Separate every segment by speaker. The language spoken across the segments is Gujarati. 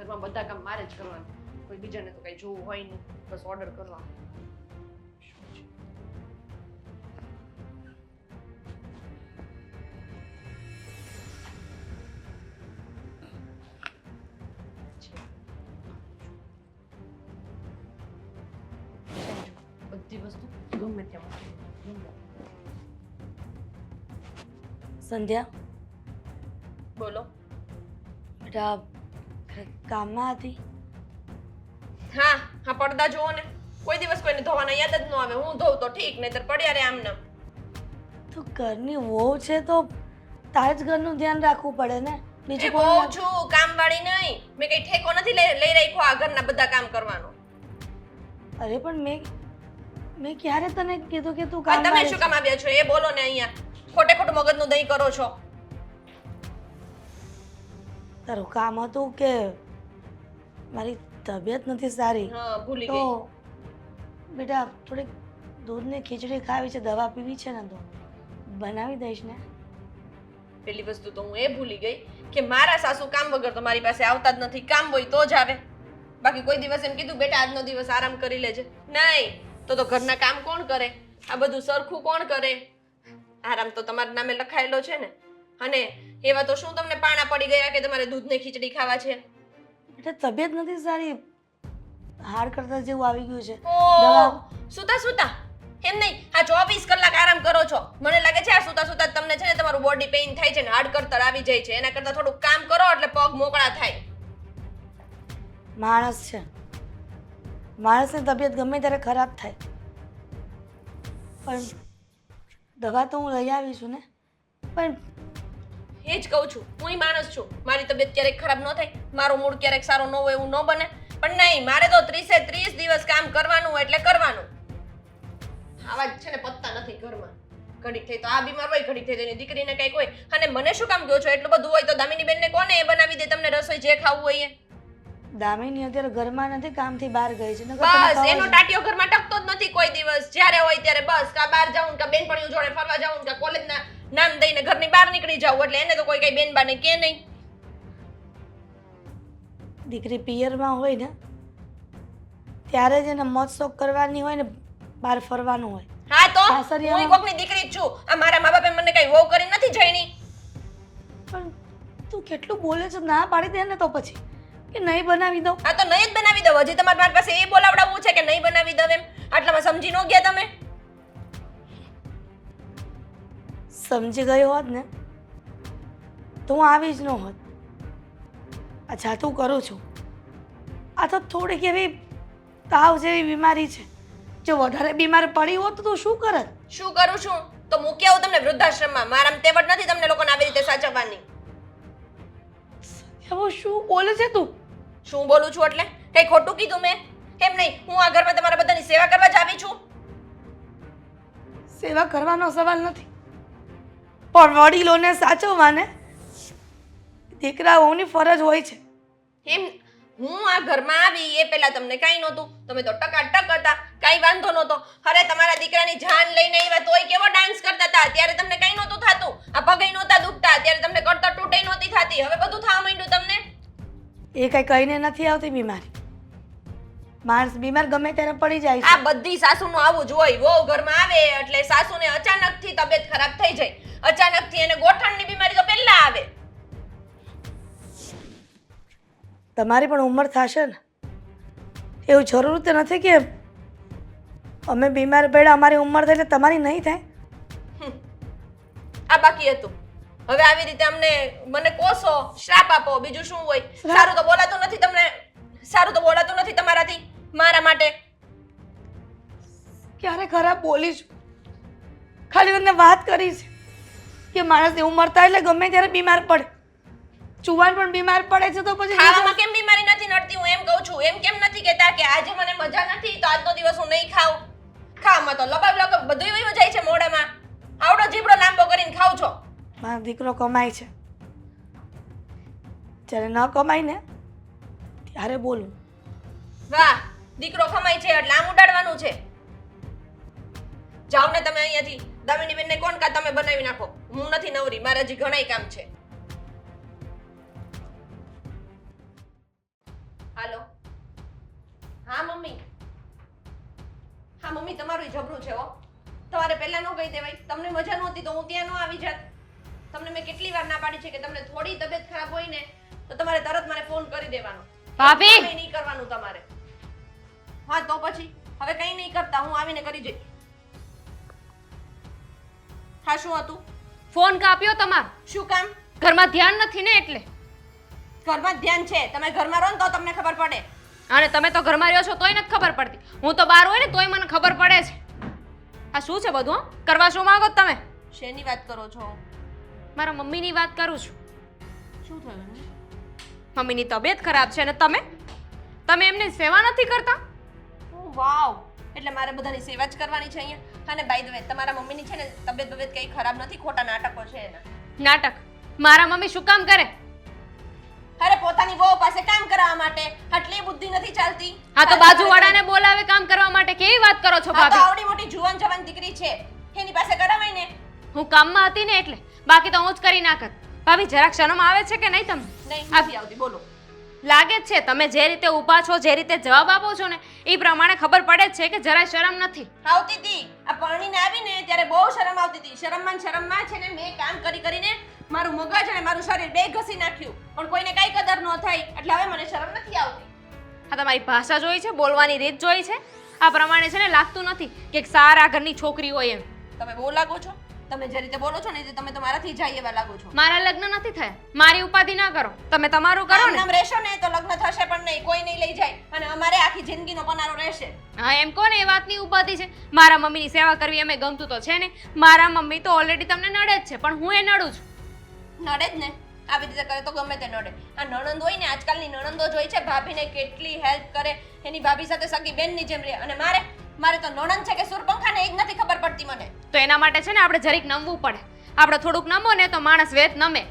Speaker 1: ઘરમાં બધા કામ મારે જ કરવાનું, કોઈ બીજાને તો કઈ જોવું હોય નહીં, બસ ઓર્ડર કરવાનો. શું છે? બધી વસ્તુ ગમે ત્યાં મૂકી દો.
Speaker 2: સંધ્યા
Speaker 1: બોલો.
Speaker 2: બેટા કામમાં હતી.
Speaker 1: હા હા, પડદા જોવો ને, કોઈ દિવસ કોઈને ધોવાના યાદ જ ન આવે. હું ધોઉં તો ઠીક, નહીતર પડ્યા રે આમને.
Speaker 2: તો ઘરની વહુ છે તો તારે જ ઘરનું ધ્યાન રાખવું પડે ને. બીજું
Speaker 1: બહુ
Speaker 2: કોઈ
Speaker 1: છું, કામવાળી નહીં. મેં કઈ ઠેકો નથી લઈ રાખ્યો આ ઘરના બધા કામ કરવાનો.
Speaker 2: અરે પણ મેં ક્યારે તને કીધું કે તું
Speaker 1: આ
Speaker 2: કામ
Speaker 1: તમે શું કામ આવ્યા છો એ બોલો ને. અહીંયા ખોટે ખોટું મગજનું દહીં કરો છો.
Speaker 2: તારું કામ હતું કે મારી તબિયત નથી સારી
Speaker 1: હા, ભૂલી
Speaker 2: તો
Speaker 1: ગઈ.
Speaker 2: બેટા થોડીક દૂધની ખીચડી ખાવી છે, દવા પીવી છે ને તો બનાવી દઈશ ને.
Speaker 1: પેલી વસ્તુ તો હું એ ભૂલી ગઈ કે મારા સાસુ કામ વગર તો મારી પાસે આવતા જ નથી. કામ હોય તો જ આવે. બાકી કોઈ દિવસ એમ કીધું બેટા આજનો દિવસ આરામ કરી લેજે? નહીં. તો ઘરના કામ કોણ કરે? આ બધું સરખું કોણ કરે? આરામ તો તમારા નામે લખાયેલો છે ને. અને એવા તો શું તમને પાણા પડી ગયા કે તમારે દૂધને ખીચડી ખાવા છે?
Speaker 2: બેટા તબિયત નથી સારી, હાડ કરતા જેવું આવી ગયું છે.
Speaker 1: ઓહ, સુતા સુતા એમ નહીં, આ 24 કલાક આરામ કરો છો. મને લાગે છે આ સુતા સુતા તમને છે ને તમારું બોડી પેઇન થાય છે ને હાડ કરતર આવી જાય છે. એના કરતા થોડું કામ કરો એટલે પગ મોકળા થાય.
Speaker 2: માણસ છે, માણસની તબિયત ગમે ત્યારે ખરાબ થાય, પણ દવા તો હું લઈ આવી છું ને. પણ
Speaker 1: એ જ કહું છું, હું માણસ છું. મારી તબિયત ક્યારેક ખરાબ ન થાય, મારો મૂડ ક્યારેક સારો ન હોય એવું ન બને. પણ નહીં, મારે તો 30 દિવસ કામ કરવાનું એટલે કરવાનું. આવા જ છે ને પત્તા નથી ઘરમાં. ઘડીક થઈ તો આ બીમાર હોય, ઘડીક થઈ તો એની દીકરીને કંઈક હોય. અને મને શું કામ કહો છો? એટલું બધું હોય તો દામિની બેનને કોને એ બનાવી દે તમને રસોઈ જે ખાવું હોય એ?
Speaker 2: દામિની અત્યારે ઘરમાં નથી, કામથી બહાર ગઈ છે.
Speaker 1: બસ એનો ટાટિયો ઘરમાં ટકતો જ નથી કોઈ દિવસ. જ્યારે હોય ત્યારે બસ કા બહાર જાઉં કા બેનપણીઓ જોડે ફરવા જાઉં કા કોલેજના નામ દઈને ઘરની બહાર નીકળી જાવ. એટલે એને તો કોઈ કઈ બેનબાને કે નહીં.
Speaker 2: દીકરી પિયરમાં હોય ને ત્યારે જ એને મોજ શોખ કરવાની હોય ને બહાર ફરવાનું હોય.
Speaker 1: હા તો
Speaker 2: સાસરિયામાં-
Speaker 1: હું કોકની દીકરી જ છું. આ મારા મા બાપે મને કઈ વહુ કરી નથી જઈની.
Speaker 2: પણ તું કેટલું બોલે છે, ના પાડી દે ને તો પછી કે નહીં બનાવી દઉં.
Speaker 1: આ તો નહીં જ બનાવી દઉં. હજી તમારી મારી પાસે એ બોલાવડાવવું છે કે નહીં બનાવી દઉં એમ? આટલામાં સમજી ન ગયા તમે?
Speaker 2: સમજી ગયો હોત ને તો હું આવી જ ન હોત. આ જાતું કરું છું. આ તો થોડીક એવી તાવ જેવી બીમારી છે. જો વધારે બીમાર પડી હોત તો તું શું કરત?
Speaker 1: શું કરું છું? તો મૂકી આવું તમને વૃદ્ધાશ્રમમાં. મારામાં તેવડ નથી તમને લોકોને આવી રીતે સાચવવાની.
Speaker 2: હવે શું બોલે છે તું?
Speaker 1: શું બોલું છું એટલે? કઈ ખોટું કીધું મેં? એમ નહીં, હું આ ઘરમાં તમારા બધાની સેવા કરવા જ આવી છું.
Speaker 2: સેવા કરવાનો સવાલ નથી, પણ વડીલોને સાચવવાને દીકરાઓની ફરજ હોય છે.
Speaker 1: એમ હું આ ઘરમાં આવી એ પહેલા તમને કાંઈ નહોતું. તમે તો ટકાટક હતા, કાંઈ વાંધો નહોતો. અરે તમારા દીકરાની જાન લઈને આવ્યા તોય કેવો ડાન્સ કરતા હતા. ત્યારે તમને કાંઈ નહોતું થતું. આ પગઈ નહોતા દુખતા. ત્યારે તમને કળતર તૂટેય નહોતી થતી. હવે બધું થવા માંડ્યું તમને.
Speaker 2: એ કઈ કહીને નથી આવતી બીમારી. માણસ બીમાર ગમે ત્યારે પડી જાય
Speaker 1: આ
Speaker 2: છે.
Speaker 1: બધી સાસુનું આવું જ હોય. વહુ ઘરમાં આવે એટલે સાસુને અચાનકથી તબિયત ખરાબ થઈ જાય. અચાનકથી એને ગોઠણની બીમારી તો પહેલા આવે.
Speaker 2: તમારી પણ ઉંમર થશે ને, એવું જરૂર તો નથી કે અમે બીમાર પડ્યા અમારી ઉંમર થાય એટલે તમારી નહીં થાય.
Speaker 1: આ બાકી હતું. હવે આવી રીતે અમને મને કોસો શ્રાપ આપો, બીજું શું હોય? સારું તો બોલાતું નથી તમને. સારું તો બોલાતું નથી તમારાથી મારા માટે.
Speaker 2: ક્યારે ખરાબ બોલી છું? ખાલી તમને વાત કરી છે કે માણસની ઉંમર થાય એટલે ગમે ત્યારે બીમાર પડે. જુવાન પણ બીમાર પડે છે તો પછી
Speaker 1: ખાવામાં કેમ બીમારી નથી નડતી? હું એમ કહું છું. એમ કેમ નથી કહેતા કે આજે મને મજા નથી તો આજનો દિવસ હું નહીં ખાઉં? ખાવામાં તો લબાબ લબાબ બધું વયું જાય છે મોઢામાં. આવડો જીબડો લાંબો કરીને ખાવ છો.
Speaker 2: મારો દીકરો કમાય છે, જ્યારે ન કમાય ને ત્યારે બોલું.
Speaker 1: વાહ, દીકરો કમાય છે એટલે આમ ઉડાડવાનું છે. જાઓ ને તમે અહીંયાથી. દામિની બેનને કોણ કા તમે બનાવી નાખો. હું નથી નવરી, મારે હજી ઘણાય કામ છે. હાલો. હા મમ્મી. હા મમ્મી, તમારું જબરું છે હો. તમારે પહેલા ન કહી દેવાય. તમને મજા નહોતી તો હું ત્યાં ન આવી જાત. તમને મેં કેટલી વાર ના પાડી છે કે તમને થોડી તબિયત ખરાબ હોય ને તો તમારે તરત મને ફોન કરી દેવાનો.
Speaker 3: ભાભી!
Speaker 1: કંઈ નહીં કરવાનું તમારે. હા તો પછી હવે કંઈ નહીં કરતા, હું આવીને કરી જઈશ. હા શું હતું?
Speaker 3: ફોન કાપ્યો તમારો.
Speaker 1: શું કામ?
Speaker 3: ઘરમાં ધ્યાન નથી ને એટલે.
Speaker 1: ઘરમાં જ ધ્યાન છે. તમે ઘરમાં રહો ને તો તમને ખબર પડે.
Speaker 3: અને તમે તો ઘરમાં રહ્યો છો તોય નથી ખબર પડતી. હું તો બહાર હોય ને તોય મને ખબર પડે છે. આ શું છે બધું? કરવા શું માંગો છો તમે?
Speaker 1: શેની વાત કરો છો?
Speaker 3: મારા મમ્મીની વાત કરું છું.
Speaker 1: શું થયું ને?
Speaker 3: મમ્મીની તબિયત ખરાબ છે અને તમે એમની સેવા નથી કરતા?
Speaker 1: ઓહ વાવ, એટલે મારે બધાની સેવા જ કરવાની છે અહીંયા. અને બાય ધ વે, તમારા મમ્મીની છે ને તબિયત કઈ ખરાબ નથી, ખોટા નાટકો છે એના.
Speaker 3: નાટક? મારા મમ્મી શું કામ કરે?
Speaker 1: અરે પોતાની વહુ પાસે કામ કરાવવા માટે. આટલી બુદ્ધિ નથી ચાલતી.
Speaker 3: હા તો બાજુવાળાને બોલાવે કામ કરવા માટે. કેવી વાત કરો છો
Speaker 1: હા તો
Speaker 3: ભાભી?
Speaker 1: આવડી મોટી જુવાન જવાન દીકરી છે, એની પાસે કરાવાય ને.
Speaker 3: હું કામમાં હતી ને એટલે, બાકી તો હું જ કરી નાખત. ભાભી જરાક શરમ આવે છે કે નહીં તમને?
Speaker 1: નહીં નથી આવતી. બોલો.
Speaker 3: લાગે જ છે તમે જે રીતે ઊભા છો, જે રીતે જવાબ આપો છો ને એ પ્રમાણે ખબર પડે જ છે કે જરાય શરમ નથી.
Speaker 1: આવતી હતી. આ પરણીને આવીને ત્યારે બહુ શરમ આવતી હતી. શરમમાં છે ને મેં કામ કરીને મારું મગજ અને મારું શરીર બે ઘસી નાખ્યું, પણ કોઈને કઈ કદર ન થઈ, એટલે હવે મને શરમ નથી આવતી.
Speaker 3: આ તમારી ભાષા જોઈ છે, બોલવાની રીત જોઈ છે. આ પ્રમાણે છે ને લાગતું નથી કે એક સારા ઘરની છોકરી હોય એમ.
Speaker 1: તમે બહુ લાગો છો. તમે જે રીતે બોલો છો ને એ તમે તો મારાથી જાય એવા લાગો છો.
Speaker 3: મારા લગ્ન નથી થયા, મારી ઉપાધિ ના કરો. તમે તમારું કરો ને.
Speaker 1: નામ રહેશો ને તો લગ્ન થશે પણ નહીં, કોઈ નહીં લઈ જાય, અને અમારે આખી જિંદગીનો પનારો રહેશે.
Speaker 3: હા એમ કોને એ વાતની ઉપાધિ છે? મારા મમ્મીની સેવા કરવી અમે ગમતું તો છે ને. મારા મમ્મી તો ઓલરેડી તમને નડે જ છે, પણ હું એ નડું છું.
Speaker 1: નડે જ ને. આવી રીતે કરે તો ગમે તે નડે. આ નણંદ હોય ને, આજકાલની નણંદો જોઈ છે ભાભીને કેટલી હેલ્પ કરે, એની ભાભી સાથે સગી બેનની જેમ રહે. અને મારે તો નણંદ છે કે સુરપંખાને એ જ નથી ખબર પડતી મને.
Speaker 3: તો એના માટે છે ને આપણે જરીક નમવું પડે. આપણે થોડુંક નમો ને તો માણસ વેત નમે.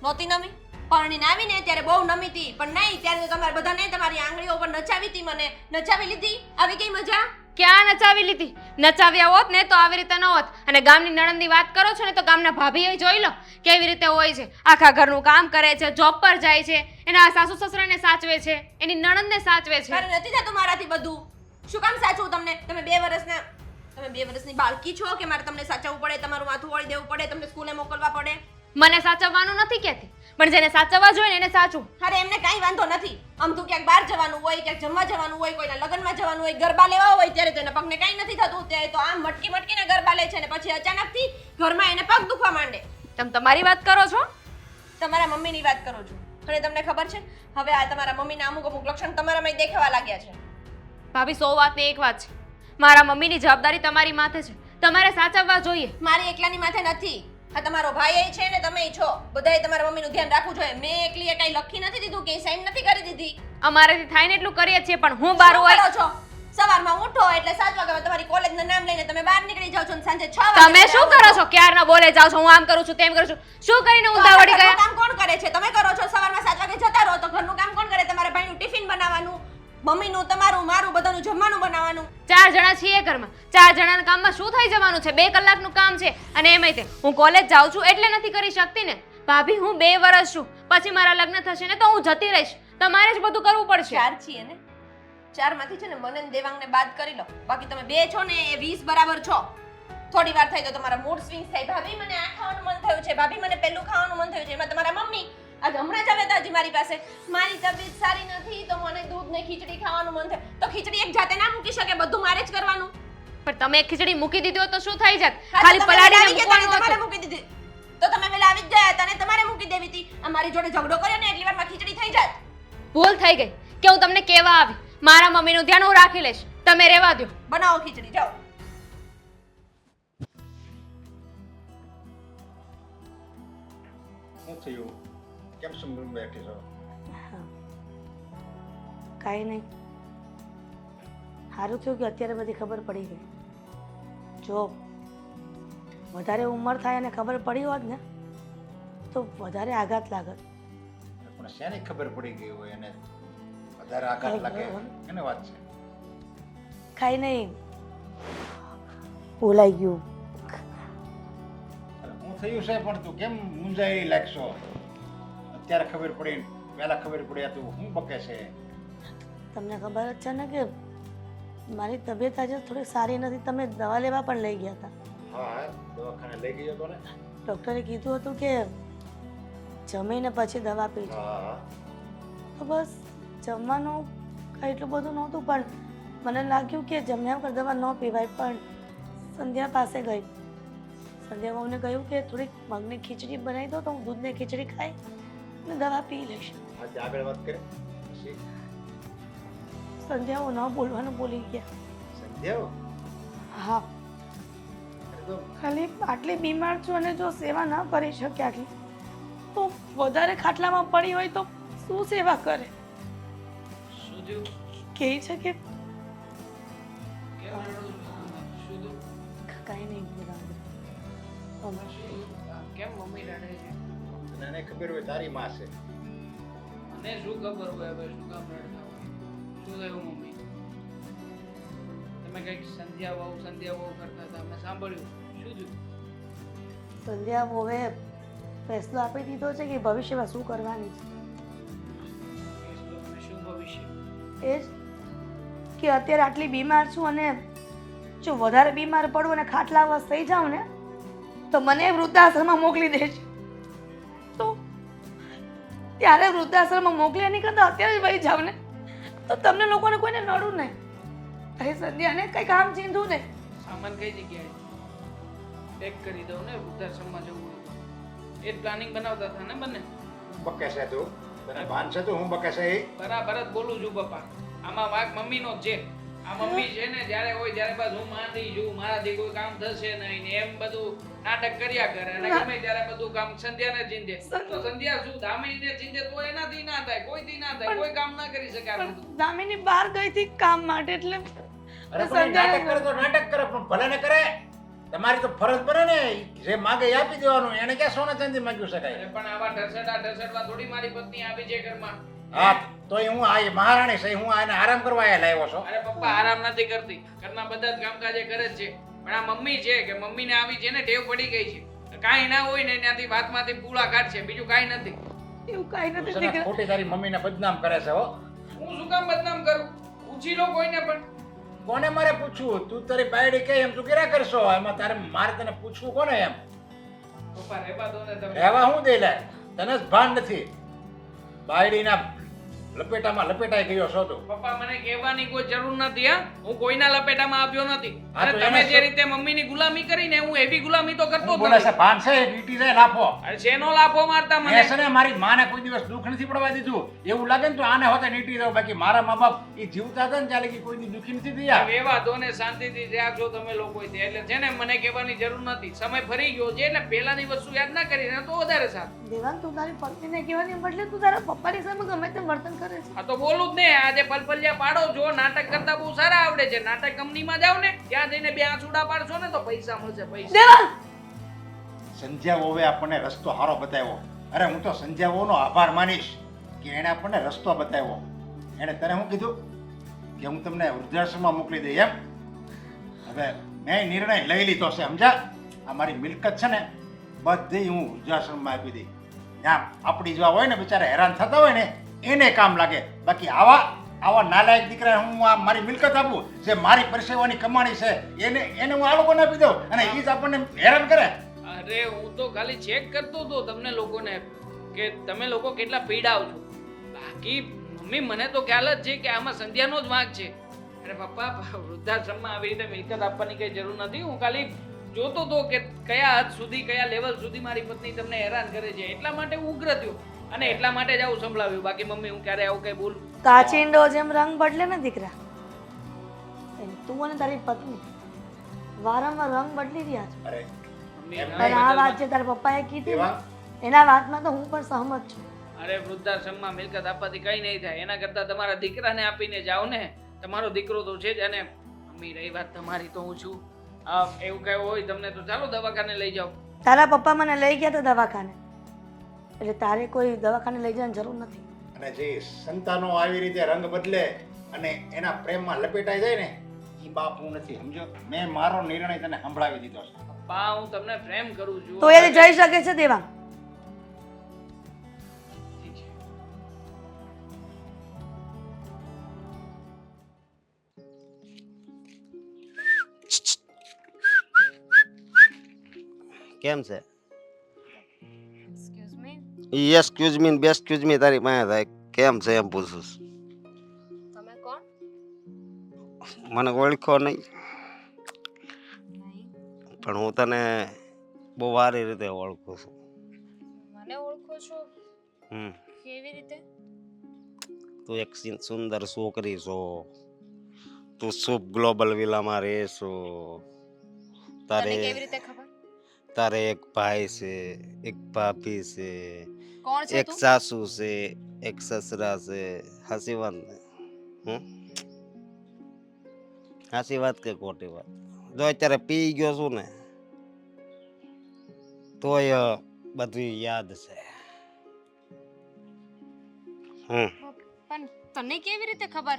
Speaker 1: નહોતી નમી. પરણીને આવીને ત્યારે બહુ નમી હતી, પણ નહીં, ત્યારે તો તમારે બધાને તમારી આંગળીઓ પર નચાવી હતી, મને નચાવી લીધી. આવી કઈ મજા?
Speaker 3: ક્યાં નચાવી લીધી? નચાવ્યા હોત ને તો આવી રીતે ન હોત. અને ગામની નણંદની વાત કરો છો ને તો ગામના ભાભી જોઈ લો કેવી રીતે હોય છે. આખા ઘરનું કામ કરે છે, જોબ પર જાય છે, એના સાસુ સસરાને સાચવે છે, એની નણંદને સાચવે છે.
Speaker 1: મારે નથી થતું મારાથી બધું. શું કામ સાચવું તમને? તમે 2 વર્ષની બાળકી છો કે મારે તમને સાચવવું પડે, તમારું માથું વળી દેવું પડે, તમને સ્કૂલે મોકલવા પડે?
Speaker 3: મને સાચવવાનું નથી કહેતી, પણ જેને સાચવવા જોઈએ ને એને સાચું.
Speaker 1: અરે એમને કાંઈ વાંધો નથી. આમ તો ક્યાંક બહાર જવાનું હોય, ક્યાંક જમવા જવાનું હોય, કોઈના લગ્નમાં જવાનું હોય, ગરબા લેવા હોય ત્યારે તેના પગને કાંઈ નથી થતું. ત્યારે તો આમ મટકીને ગરબા લે છે ને પછી અચાનકથી ઘરમાં એને પગ દુખવા માંડે.
Speaker 3: તમે તમારી વાત કરો છો?
Speaker 1: તમારા મમ્મીની વાત કરો છો. અને તમને ખબર છે હવે આ તમારા મમ્મીના અમુક લક્ષણ તમારામાં દેખાવા લાગ્યા છે.
Speaker 3: ભાભી 100 વાતની એક વાત છે. મારા મમ્મીની જવાબદારી તમારી માથે છે. તમારે સાચવવા જોઈએ.
Speaker 1: મારી એકલાની માથે નથી. આ તમારો ભાઈ છે ને તમે છો. બધાએ તમારા મમ્મીનું ધ્યાન રાખવું જોઈએ. મેં એકલીએ કાંઈ લખી નથી દીધું કે સાઈન નથી કરી દીધી.
Speaker 3: અમારેથી થાય ને એટલું કરીએ છીએ, પણ હું બહાર હોય.
Speaker 1: કરો છો સવારમાં ઉઠો એટલે 7 વાગે તમારી કોલેજનું નામ લઈને તમે બહાર નીકળી જાવ છો અને સાંજે 6 વાગે
Speaker 3: તમે શું કરો છો? ક્યારના બોલે જાવ છો, હું આમ કરું છું, તેમ કરું છું. શું કરીને ઊંધા વળી ગયા?
Speaker 1: કામ કોણ કરે છે? તમે કરો છો. સવારમાં 7 વાગે જતા રહો તો ઘરનું કામ કોણ કરે? તમારા ભાઈનું ટિફિન બનાવવાનું, મમ્મીનું, તમારું, મારું, બધાનું જમવાનું બનાવવાનું.
Speaker 3: 4 જણા છીએ ઘરમાં. 4 જણાના કામમાં શું થઈ જવાનું છે? 2 કલાકનું કામ છે. અને એમાંય તે હું કોલેજ જાઉં છું એટલે નથી કરી શકતી ને. ભાભી હું 2 વર્ષ છું, પછી મારા લગ્ન થશે ને તો હું જતી રહીશ. તમારે જ બધું કરવું પડશે.
Speaker 1: 4 છીએ ને, 4 માંથી છે ને મને ને દેવાંગને બાદ કરી લો. બાકી તમે 2 છો ને એ 20 બરાબર છો. થોડી વાર થઈ તો તમારા મૂડ સ્વિંગ થાય. ભાભી મને આ ખાવાનું મન થયું છે, ભાભી મને પેલું ખાવાનું મન થયું છે. એમાં તમારા મમ્મી આજ હમણાં જ આવે તો હજી મારી પાસે મારી તબિયત સારી નથી તો મને દૂધ ને ખીચડી ખાવાનું મન થાય. તો ખીચડી એક જાતે ના મૂકી શકે, બધું મારે જ કરવાનું.
Speaker 3: પણ તમે એક ખીચડી મૂકી દીધી હોત તો શું થઈ જાત?
Speaker 1: હા, તો
Speaker 3: ખાલી
Speaker 1: તમે
Speaker 3: પલાળીને
Speaker 1: આવી ગયા
Speaker 3: મૂકવાનું
Speaker 1: તમારે
Speaker 3: હતું.
Speaker 1: મૂકી દીધી. તો તમે પેલા આવી જ ગયા હતા ને તમારે મૂકી દેવી હતી. આ મારી જોડે ઝઘડો કર્યો ને એટલી વારમાં ખીચડી થઈ જાત.
Speaker 3: ભૂલ થઈ ગઈ કે હું તમને કહેવા આવી. મારા મમ્મીનું ધ્યાન હું રાખી લઈશ, તમે રહેવા દો.
Speaker 1: બનાવો ખીચડી, જાઓ.
Speaker 4: શું થયું? કેમ સમજણ બેઠી છો?
Speaker 2: કાંઈ નહીં. સારું થયું કે અત્યારે બધી ખબર પડી ગઈ. જો વધારે ઉંમર થાય અને ખબર પડી હોત ને તો વધારે આઘાત લાગત.
Speaker 4: પણ શેની ખબર પડી ગઈ હોય એને વધારે આઘાત લાગે? એને વાત છે.
Speaker 2: કાંઈ નહીં, ભૂલાઈ ગયું.
Speaker 4: હું થયું છે પણ તું કેમ મૂંઝાઈ લાગશો? અત્યારે ખબર પડી, પહેલા ખબર પડી આ તું શું બકે છે.
Speaker 2: તમને ખબર જ છે ને કે મારી તબિયત આજે થોડી સારી નથી. તમે દવા લેવા પણ લઈ ગયા હતા.
Speaker 4: હા દવાખાને લઈ ગયો તો ને.
Speaker 2: ડૉક્ટરે કીધું હતું કે જમીને પછી દવા પીજો.
Speaker 4: હા
Speaker 2: તો બસ જમવાનું કંઈ એટલું બધું નહોતું, પણ મને લાગ્યું કે જમ્યા વગર દવા ન પીવાય. પણ સંધ્યા પાસે ગઈ. સંધ્યા બહુને કહ્યું કે થોડીક મગની ખીચડી બનાવી દો તો હું દૂધને ખીચડી ખાઈ અને દવા પી લઈશ.
Speaker 4: આજે આગળ વાત કરે પછી
Speaker 2: સંધ્યાઓ ન બોલવાનું ભૂલી ગયા.
Speaker 4: સંધ્યાઓ
Speaker 2: હા,
Speaker 4: અરે તો
Speaker 2: ખાલી આટલી બીમાર છું અને જો સેવા ન કરી શકે આટલી, તો વધારે ખાટલામાં પડી હોય તો શું સેવા કરે?
Speaker 5: શું થયું?
Speaker 2: કહે છે કે
Speaker 5: કેમ રડો છો? શું થયું?
Speaker 2: કાંઈ નહીં બોલાવે.
Speaker 5: કેમ મમ્મી રડે છે?
Speaker 4: તને ખબર હોય તારી માં છે.
Speaker 5: મને શું ખબર હોય હવે શું કામ રડતા હોય? શું થયું મમ્મી? તમે કંઈક સંધ્યા વહુ કરતા હતા, મેં સાંભળ્યું. શું થયું?
Speaker 2: સંધ્યા બહુએ ફેસલો આપી દીધો છે કે ભવિષ્યમાં શું કરવાની છે.
Speaker 5: શું ભવિષ્ય?
Speaker 2: એ જ કે અત્યારે આટલી બીમાર છું અને જો વધારે બીમાર પડું અને ખાટલાવશ થઈ જાઉં ને તો મને વૃદ્ધાશ્રમમાં મોકલી દે છે. તો ત્યારે વૃદ્ધાશ્રમમાં મોકલી નહીં કરતા અત્યારે જ વહી જાવ ને તો તમને લોકોને કોઈને નડું નહીં. અહીં સંધ્યાને કંઈ કામ ચીંધું નહીં.
Speaker 5: સામાન કઈ જગ્યાએ પેક કરી દઉં ને વૃદ્ધાશ્રમમાં જવું હોય તો. એ જ પ્લાનિંગ બનાવતા હતા ને બંને?
Speaker 4: બકે છે તું? તને ભાન છે તું હું બકે છે એ?
Speaker 5: બરાબર જ બોલું છું પપ્પા. આમાં વાંક મમ્મીનો જ છે. આ મમ્મી છે ને જ્યારે હોય ત્યારે બસ હું માંડી છું, મારાથી કોઈ કામ થશે નહીં ને એમ બધું નાટક કર્યા કરે અને ગમે ત્યારે બધું કામ સંધ્યાને ચીંધે. તો સંધ્યા શું દામિનીને ચીંધે તો એનાથી ના થાય, કોઈથી ના થાય, કોઈ કામ ના કરી શકે આ બધું.
Speaker 2: પણ દામિની બહાર ગઈ હતી કામ માટે એટલે
Speaker 4: અરે પણ એ નાટક કરે તો નાટક કરે પણ ભલે ને કરે. તમારી તો ફરજ બને ને જે માગે એ આપી દેવાનું. એને ક્યાં સોના ચાંદી માંગ્યું શકાય?
Speaker 5: અરે પણ આવા ઢસડવા થોડી મારી પત્ની આવી છે ઘરમાં.
Speaker 4: હા તોય હું આ મહારાણી છે, હું આને આરામ કરવા અહીંયા લાવ્યો છું.
Speaker 5: અરે પપ્પા આરામ નથી કરતી, ઘરના બધા જ કામકાજ એ કરે જ છે. પણ આ મમ્મી છે કે મમ્મીને આવી છે ને ટેવ પડી ગઈ છે. કાંઈ ના હોય ને ત્યાંથી વાતમાંથી પૂળા કાઢશે, બીજું કાંઈ નથી.
Speaker 2: એવું કાંઈ
Speaker 4: તું
Speaker 2: નથી
Speaker 4: છે ને
Speaker 2: દીકરા.
Speaker 4: ખોટી તારી મમ્મીને બદનામ કરે છે હો.
Speaker 5: હું શું કામ બદનામ કરું? પૂછી લો કોઈને પણ.
Speaker 4: કોને મારે પૂછવું? તું તારી બાયડી કે એમ તું કર્યા કરશો એમાં તારે મારે તને પૂછવું કોને એમ?
Speaker 5: પપ્પા રહેવા દો ને તમે.
Speaker 4: રહેવા હું દે લે તને જ ભાન નથી. બાયડીના લપેટામાં લપેટાઈ ગયો છો તું.
Speaker 5: પપ્પા મને કહેવાની કોઈ જરૂર નથી હા. હું કોઈના લપેટામાં આવ્યો નથી.
Speaker 4: હા,
Speaker 5: અને
Speaker 4: તો
Speaker 5: તમે
Speaker 4: એને
Speaker 5: જે રીતે મમ્મીની ગુલામી કરીને હું એવી ગુલામી તો કરતો
Speaker 4: હું
Speaker 5: જ
Speaker 4: બોલે છે
Speaker 5: નથી.
Speaker 4: ભાન છે ડીટી છે લાફો.
Speaker 5: અરે શેનો લાફો મારતા
Speaker 4: મેં
Speaker 5: મને?
Speaker 4: છે ને મારી માને કોઈ દિવસ દુઃખ નથી પડવા દીધું. એવું લાગે ને તો આને હોતે નીટી દઉં. બાકી મારા મા બાપ એ જીવતા હતા ને ત્યારે કે કોઈ દી દુઃખી નથી થયા.
Speaker 5: વેવા દો ને શાંતિથી રહ્યા છો તમે લોકો એટલે છે ને મને કહેવાની જરૂર નથી. સમય ફરી ગયો છે એટલે પહેલાની વસ્તુ યાદ ના કરી ને તો વધારે સારું.
Speaker 2: દેવાંગ, તું તારી પત્નીને કહેવાની બદલે તું તારા પપ્પાની સામે ગમે તેમ વર્તન કરે છે.
Speaker 5: આ તો બોલું જ ને. આજે પલપલિયા પાડો છો, નાટક કરતા બહુ સારા આવડે છે. નાટક કંપનીમાં જાવ ને ત્યાં જઈને બે આંસુડા પાડશો ને તો પૈસા મળશે પૈસા.
Speaker 2: દેવાંગ,
Speaker 4: સંધ્યા વહુએ આપણને રસ્તો સારો બતાવ્યો. અરે હું તો સંધ્યા વહુનો આભાર માનીશ કે એણે આપણને રસ્તો બતાવ્યો. એણે તને શું કીધું કે હું તમને વૃદ્ધાશ્રમમાં મોકલી દઈ એમ? હવે મેં નિર્ણય લઈ લીધો છે સમજા. આ મારી મિલકત છે ને બધી હું વૃદ્ધાશ્રમમાં આપી દઈ. ત્યાં આપણી જેવા હોય ને બિચારા હેરાન થતા હોય ને એને કામ લાગે. બાકી આવા નાલાયક દીકરા હું આ મારી મિલકત આપું જે મારી પરસેવાની કમાણી છે એને હું આ લોકોને આપી દઉં અને એ જ આપણને હેરાન કરે.
Speaker 5: અરે હું તો ખાલી ચેક કરતો હતો તમને લોકોને કે તમે લોકો કેટલા પીડાવ છો. બાકી મમ્મી મને તો ખ્યાલ જ છે કે આમાં સંધ્યાનો જ વાંક છે. અરે પપ્પા વૃદ્ધાશ્રમમાં આવી રીતે મિલકત આપવાની કઈ જરૂર નથી. હું ખાલી જોતો હતો કે કયા હદ સુધી કયા લેવલ સુધી મારી પત્ની તમને હેરાન કરે છે એટલા માટે હું ઉગ્ર થયો અને એટલા માટે જ આવું સંભળાવ્યું. બાકી મમ્મી હું ક્યારે આવું કઈ બોલું?
Speaker 2: કાચિંડો જેમ રંગ બદલે ને દીકરા, એમ તું અને તારી પત્ની વારંવાર રંગ બદલી રહ્યા છો.
Speaker 4: અરે
Speaker 5: મમ્મી
Speaker 4: એમ
Speaker 2: પણ આ વાત જે તારા પપ્પાએ કીધી ને,
Speaker 4: દેવાંગ,
Speaker 2: એના વાતમાં તો હું પણ સહમત છું.
Speaker 5: અરે વૃદ્ધાશ્રમમાં મિલકત આપવાથી કઈ નહીં થાય. એના કરતા તમારા દીકરાને આપીને જાઓ ને. તમારો દીકરો તો છે જ. અને મમ્મી રહી વાત તમારી તો હું છું. એવું કઈ હોય તમને તો ચાલો દવાખાને લઈ જાઓ.
Speaker 2: તારા પપ્પા મને લઈ ગયા હતા દવાખાને, એટલે તારે કોઈ દવાખાને લઈ જવાની જરૂર નથી.
Speaker 4: અને જે સંતાનો આવી રીતે રંગ બદલે અને એના પ્રેમમાં લપેટાઈ જાય ને એ બાપ હું નથી સમજો. મેં મારો નિર્ણય તને સંભળાવી દીધો છે.
Speaker 5: પપ્પા હું તમને પ્રેમ કરું છું.
Speaker 2: તો એ જઈ શકે છે દેવાંગ.
Speaker 5: ઠીક છે.
Speaker 6: કેમ છે
Speaker 3: એક્સક્યુઝ મી
Speaker 6: એક્સક્યુઝ મી બેસ્ક્યુઝ મી તારી પાસે થાય કેમ છે એમ પૂછું છું.
Speaker 3: તમે કોણ?
Speaker 6: મને ઓળખો નહીં
Speaker 3: નહીં.
Speaker 6: પણ હું તને બહુ સારી રીતે ઓળખું છું.
Speaker 3: મને ઓળખો છો?
Speaker 6: હમ
Speaker 3: કેવી રીતે?
Speaker 6: તું એક સુંદર છોકરી છો. તું શુભ ગ્લોબલ વિલામાં રહે છો.
Speaker 3: તને
Speaker 6: તારે
Speaker 3: કેવી રીતે ખબર?
Speaker 6: તારે એક ભાઈ છે, એક ભાભી છે,
Speaker 3: કોણ છે
Speaker 6: એક
Speaker 3: તું?
Speaker 6: સાસુ છે, એક સસરા છે. હાચી વાત ને? હાચી વાત કે ખોટી વાત? જો અત્યારે પી ગયો છું ને તોય બધું યાદ છે.
Speaker 3: પણ તને કેવી રીતે ખબર?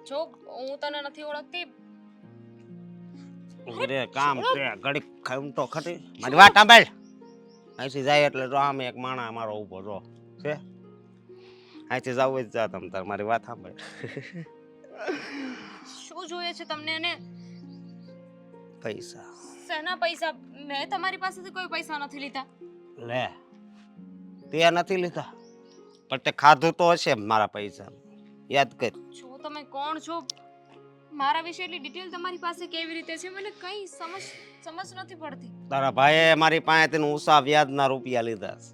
Speaker 3: જો હું તને નથી ઓળખતી.
Speaker 6: ઉભરે કામ છે ઘડીક ખામ તો ખટી મારી વાત સાંભળ. અહીંથી જાય એટલે જો આમે એક માણા મારો ઊભો જો છે. અહીંથી જાવ જ જા તમ તાર મારી વાત સાંભળ.
Speaker 3: શું જોઈએ છે તમને? અને
Speaker 6: પૈસા
Speaker 3: શેના પૈસા? મેં તમારી પાસેથી કોઈ પૈસા નથી લીધા.
Speaker 6: લે તે નથી લીધા પણ તે ખાધું તો હશે મારા પૈસા. યાદ કર.
Speaker 3: જો તમે કોણ છો? મારા વિશે એટલી ડિટેલ તમારી પાસે કેવી રીતે છે? મને કઈ સમજ નથી પડતી.
Speaker 6: તારા ભાઈએ મારી પાસેથી ઊંચા વ્યાજના રૂપિયા લીધા છે.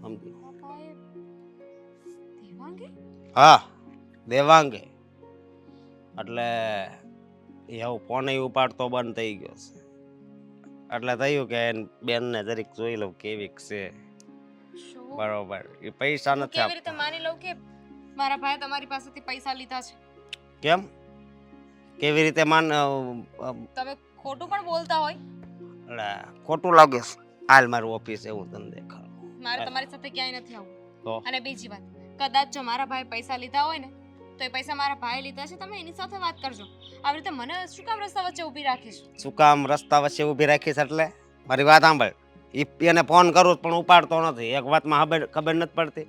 Speaker 6: સમજી?
Speaker 3: બાપાએ દેવાંગે?
Speaker 6: હા દેવાંગે. એટલે એવું ફોન ઉપાડતો બંધ થઈ ગયો છે. એટલે થયું કે બેનને જરીક જોઈ લઉં કેવી છે.
Speaker 3: શું?
Speaker 6: બરોબર એ પૈસા
Speaker 3: હું
Speaker 6: નથી
Speaker 3: કેવી રીતે
Speaker 6: આપતા.
Speaker 3: માની લઉં કે મારા ભાઈએ તમારી પાસેથી પૈસા લીધા છે?
Speaker 6: કેમ કેવી રીતે માન
Speaker 3: તમે ખોટું પણ બોલતા હોય.
Speaker 6: એટલે ખોટું લાગે છે. હાલ મારું ઓફિસ એવું તને દેખાડું.
Speaker 3: મારે તમારી સાથે ક્યાંય નથી
Speaker 6: તો?
Speaker 3: આવવું. અને બીજી વાત, કદાચ જો મારા ભાઈ પૈસા લીધા હોય ને તો એ પૈસા મારા ભાઈએ લીધા છે. તમે એની સાથે વાત કરજો. આવી રીતે મને શું કામ રસ્તા વચ્ચે ઊભી રાખીશ?
Speaker 6: શું કામ રસ્તા વચ્ચે ઊભી રાખીશ? એટલે મારી વાત સાંભળ. એને ફોન કરું પણ ઉપાડતો નથી. એક વાતમાં ખબર નથી પડતી.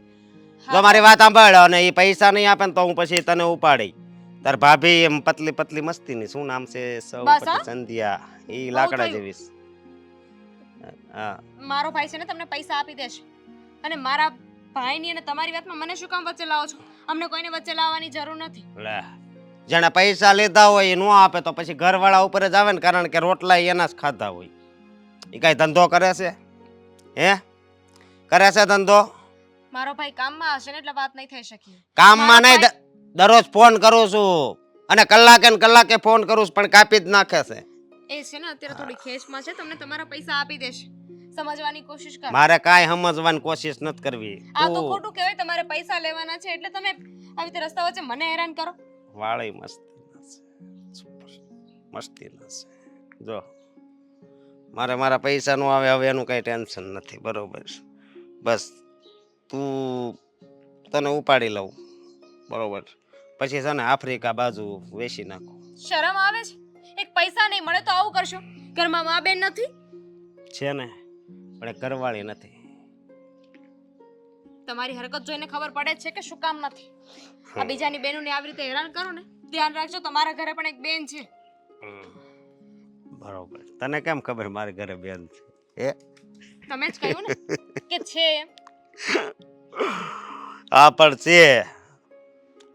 Speaker 6: જો મારી વાત સાંભળ અને એ પૈસા નહીં આપે ને તો હું પછી તને ઉપાડી. તાર ભાભી એમ પતલી પતલી મસ્તીની શું નામ છે?
Speaker 3: બસ હા?
Speaker 6: સંધ્યા. એ
Speaker 3: બહુ
Speaker 6: લાકડા
Speaker 3: થયું.
Speaker 6: જેવી છે. હા
Speaker 3: મારો ભાઈ છે ને તમને પૈસા આપી દેશે. અને મારા ભાઈની અને તમારી વાતમાં મને શું કામ વચ્ચે લાવો છો? અમને કોઈને વચ્ચે લાવવાની જરૂર નથી.
Speaker 6: લે જેને પૈસા લીધા હોય એ ન આપે તો પછી ઘરવાળા ઉપર જ આવે ને, કારણ કે રોટલા એના જ ખાધા હોય. એ કઈ ધંધો કરે છે? હે કરે છે ધંધો?
Speaker 3: મારો ભાઈ કામમાં હશે ને એટલે વાત નહીં થઈ શકી.
Speaker 6: કામમાં
Speaker 3: મારો
Speaker 6: નહીં. દરરોજ ફોન કરું છું અને કલાકે ને કલાકે ફોન કરું છું પણ કાપી જ નાખે છે.
Speaker 3: એ છે ને અત્યારે થોડી ખેંચમાં છે. તમને તમારા પૈસા આપી દેશે. સમજવાની કોશિશ કરો.
Speaker 6: મારે કાંઈ સમજવાની કોશિશ નથી કરવી.
Speaker 3: આ તો ખોટું કહેવાય. તમારે પૈસા લેવાના છે એટલે તમે આવી રીતે રસ્તા વચ્ચે મને હેરાન કરો.
Speaker 6: વાળી મસ્તીના છે. જો મારા પૈસા નું આવે હવે એનું કઈ ટેન્શન નથી. બરોબર? બસ તને ઉપાડી લઉં. બરોબર? પછી છે ને આફ્રિકા બાજુ વેચી નાખું.
Speaker 3: શરમ આવે છે? એક પૈસા નહીં મળે તો આવું કરશો? ઘરમાં મા બેન નથી?
Speaker 6: છે ને પણ એ ઘરવાળી નથી.
Speaker 3: તમારી હરકત જોઈને ખબર પડે જ છે કે શું કામ નથી. આ બીજાની બહેનોને આવી રીતે હેરાન કરો ને, ધ્યાન રાખજો તમારા ઘરે પણ એક બેન છે.
Speaker 6: બરોબર. તને કેમ ખબર મારી ઘરે બેન છે?
Speaker 3: તમે જ કહ્યું ને કે છે એમ.
Speaker 6: હા પણ છે.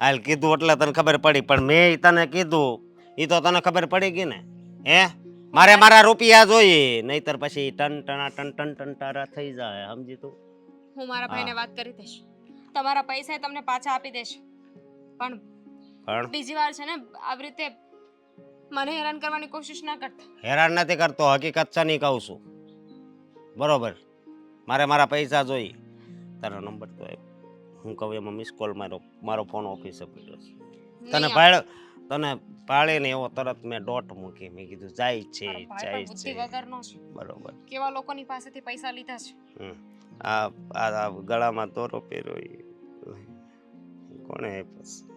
Speaker 6: હાલ કીધું એટલે તને ખબર પડી. પણ મેં તને કીધું એ તો તને ખબર પડી ગઈ ને? હે મારે મારા રૂપિયા જોઈએ, નહીતર પછી ટન તારા થઈ જાય. સમજી તું?
Speaker 3: હું મારા ભાઈને વાત કરી દઈશ. તમારા પૈસા એ તમને પાછા આપી દેશે. પણ બીજી વાર છે ને આવી રીતે મને હેરાન કરવાની કોશિશ ના કરતા.
Speaker 6: હેરાન નથી કરતો, હકીકત છે નહીં કહું છું. બરોબર? મારે મારા પૈસા જોઈએ. તારો નંબર તો હું કહું એમાં મિસ કોલ મારો ફોન ઓફિસે પડ્યો છે. તને પાળીને એવો તરત મેં ડોટ મૂકી. મેં કીધું જાય છે જાય
Speaker 3: બુદ્ધિ
Speaker 6: છે.
Speaker 3: વગરનો છે.
Speaker 6: બરોબર.
Speaker 3: કેવા લોકોની પાસેથી પૈસા લીધા છે.
Speaker 6: આ ગળામાં દોરો પહેર્યો કોણે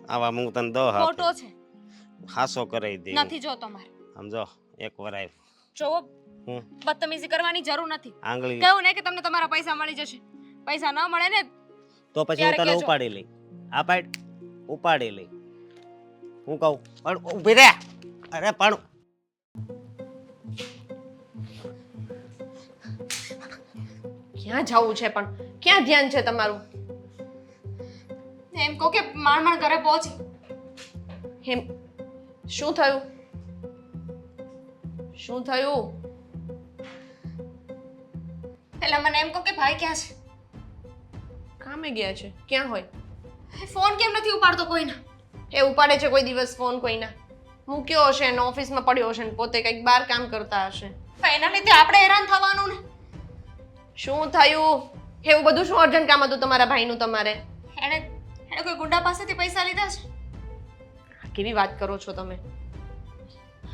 Speaker 6: આવા હું તને દો
Speaker 3: ખોટો છે.
Speaker 6: હાસો કરાવી દે.
Speaker 3: નથી જો તમારે.
Speaker 6: સમજો એક વાર આવ
Speaker 3: જો બદતમીઝી કરવાની જરૂર નથી.
Speaker 6: આંગળી
Speaker 3: કહ્યું ને કે તમને તમારા પૈસા મળી જશે. પૈસા ન મળે ને
Speaker 6: તો પછી હું તને ઉપાડી લઈ. આ પાડ ઉપાડી લઈ. હું કહું પણ ઊભી રે. અરે પણ
Speaker 1: ક્યાં જવું છે પણ ક્યાં ધ્યાન છે તમારું?
Speaker 3: એમ કહો કે માંડ ઘરે પહોંચી.
Speaker 1: એમ શું થયું? શું થયું?
Speaker 3: પહેલા મને એમ કહો કે ભાઈ ક્યાં છે?
Speaker 1: કામે ગયા છે. ક્યાં હોય?
Speaker 3: ફોન કેમ નથી ઉપાડતો કોઈના?
Speaker 1: એ ઉપાડે છે કોઈ દિવસ ફોન કોઈના? મૂક્યો હશે ને ઓફિસમાં પડ્યો હશે ને પોતે કંઈક બહાર કામ કરતા હશે.
Speaker 3: પણ એના લીધે આપણે હેરાન થવાનું ને.
Speaker 1: શું થયું? એવું બધું શું અર્જન્ટ કામ હતું તમારા ભાઈનું તમારે?
Speaker 3: એણે કોઈ ગુંડા પાસેથી પૈસા લીધા છે.
Speaker 1: કેવી વાત કરો છો તમે?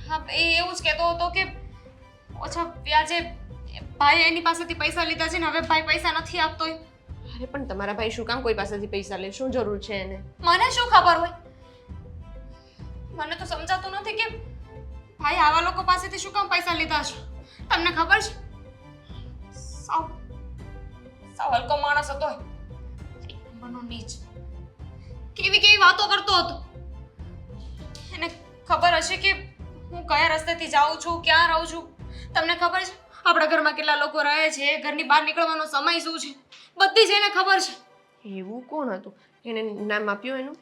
Speaker 3: હા, એ એવું જ કહેતો હતો કે ઓછા વ્યાજે ભાઈ એની પાસેથી પૈસા લીધા છે ને હવે ભાઈ પૈસા નથી આપતો.
Speaker 1: અરે પણ તમારા ભાઈ શું કામ કોઈ પાસેથી પૈસા લે? શું જરૂર છે એને?
Speaker 3: મને શું ખબર હોય? મને તો સમજાતું નથી કે ભાઈ આવા લોકો પાસેથી શું કામ પૈસા લીધા છે. તમને ખબર છે? સાવ હલકો માણસ હતો. એક નંબરનો નીચ. કેવી વાતો કરતો હતો. એને ખબર હશે કે હું કયા રસ્તેથી જાઉં છું, ક્યાં રહું છું. તમને ખબર છે આપણા ઘરમાં કેટલા લોકો રહે છે, ઘરની બહાર નીકળવાનો સમય શું છે, બધી જ એને ખબર છે.
Speaker 1: એવું કોણ હતું? એને નામ આપ્યું એનું?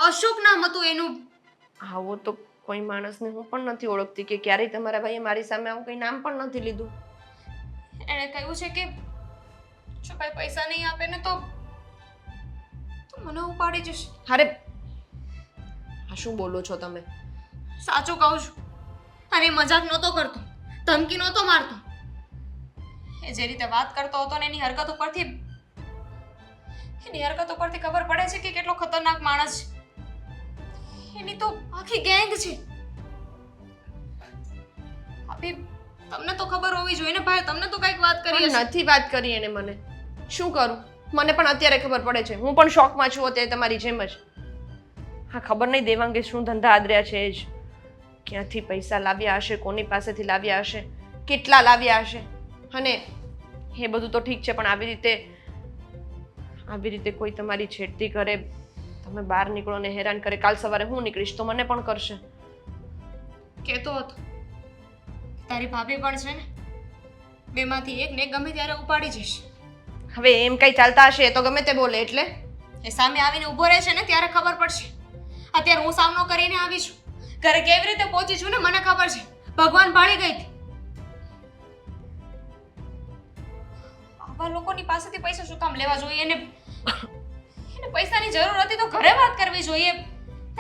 Speaker 3: અશોક નામ હતું એનું.
Speaker 1: આવો તો કોઈ માણસને હું પણ નથી ઓળખતી કે ક્યારેય તમારા ભાઈએ મારી સામે આવું કંઈ નામ પણ નથી લીધું.
Speaker 3: એણે કહ્યું છે કે જો ભાઈ પૈસા નહીં આપે ને તો મને ઉપાડી જશે.
Speaker 1: અરે આ શું બોલો છો તમે?
Speaker 3: સાચું કહું છું. અને મજાક નહોતો કરતો, ધમકી નહોતો મારતો. એ જે રીતે વાત કરતો હતો ને એની હરકત ઉપરથી ખબર પડે છે કે કેટલો ખતરનાક માણસ છે. એની તો આખી ગેંગ છે. અભી તમને તો ખબર હોવી જોઈએ ને ભાઈ, તમને તો કઈક વાત કરી હશે.
Speaker 1: નથી વાત કરી એને મને. શું કરું? મને પણ અત્યારે ખબર પડે છે. હું પણ શોકમાં છું અત્યારે તમારી જેમ જ. હા, ખબર નહીં દેવાંગે શું ધંધા આદર્યા છે જ. ક્યાંથી પૈસા લાવ્યા હશે, કોની પાસેથી લાવ્યા હશે, કેટલા લાવ્યા હશે. અને એ બધું તો ઠીક છે પણ આવી રીતે કોઈ તમારી છેડતી કરે, તમે બહાર નીકળો ને હેરાન કરે. કાલ સવારે હું નીકળીશ તો મને પણ કરશે.
Speaker 3: કહેતો હતો તારી ભાભી પણ છે ને, બેમાંથી એકને ગમે ત્યારે ઉપાડી જશે.
Speaker 1: હવે એમ કઈ ચાલતા હશે તો ગમે તે બોલે એટલે
Speaker 3: એ સામે આવીને ઊભો રહે છે ને ત્યારે ખબર પડશે. અત્યારે હું સામનો કરીને આવી છું, ઘરે કેવી રીતે પહોંચી છું ને મને ખબર છે. ભગવાન ભાળી ગઈ હતી. આવા લોકોની પાસેથી પૈસા શું કામ લેવા જોઈએ? એને પૈસાની જરૂર હતી તો ઘરે વાત કરવી જોઈએ.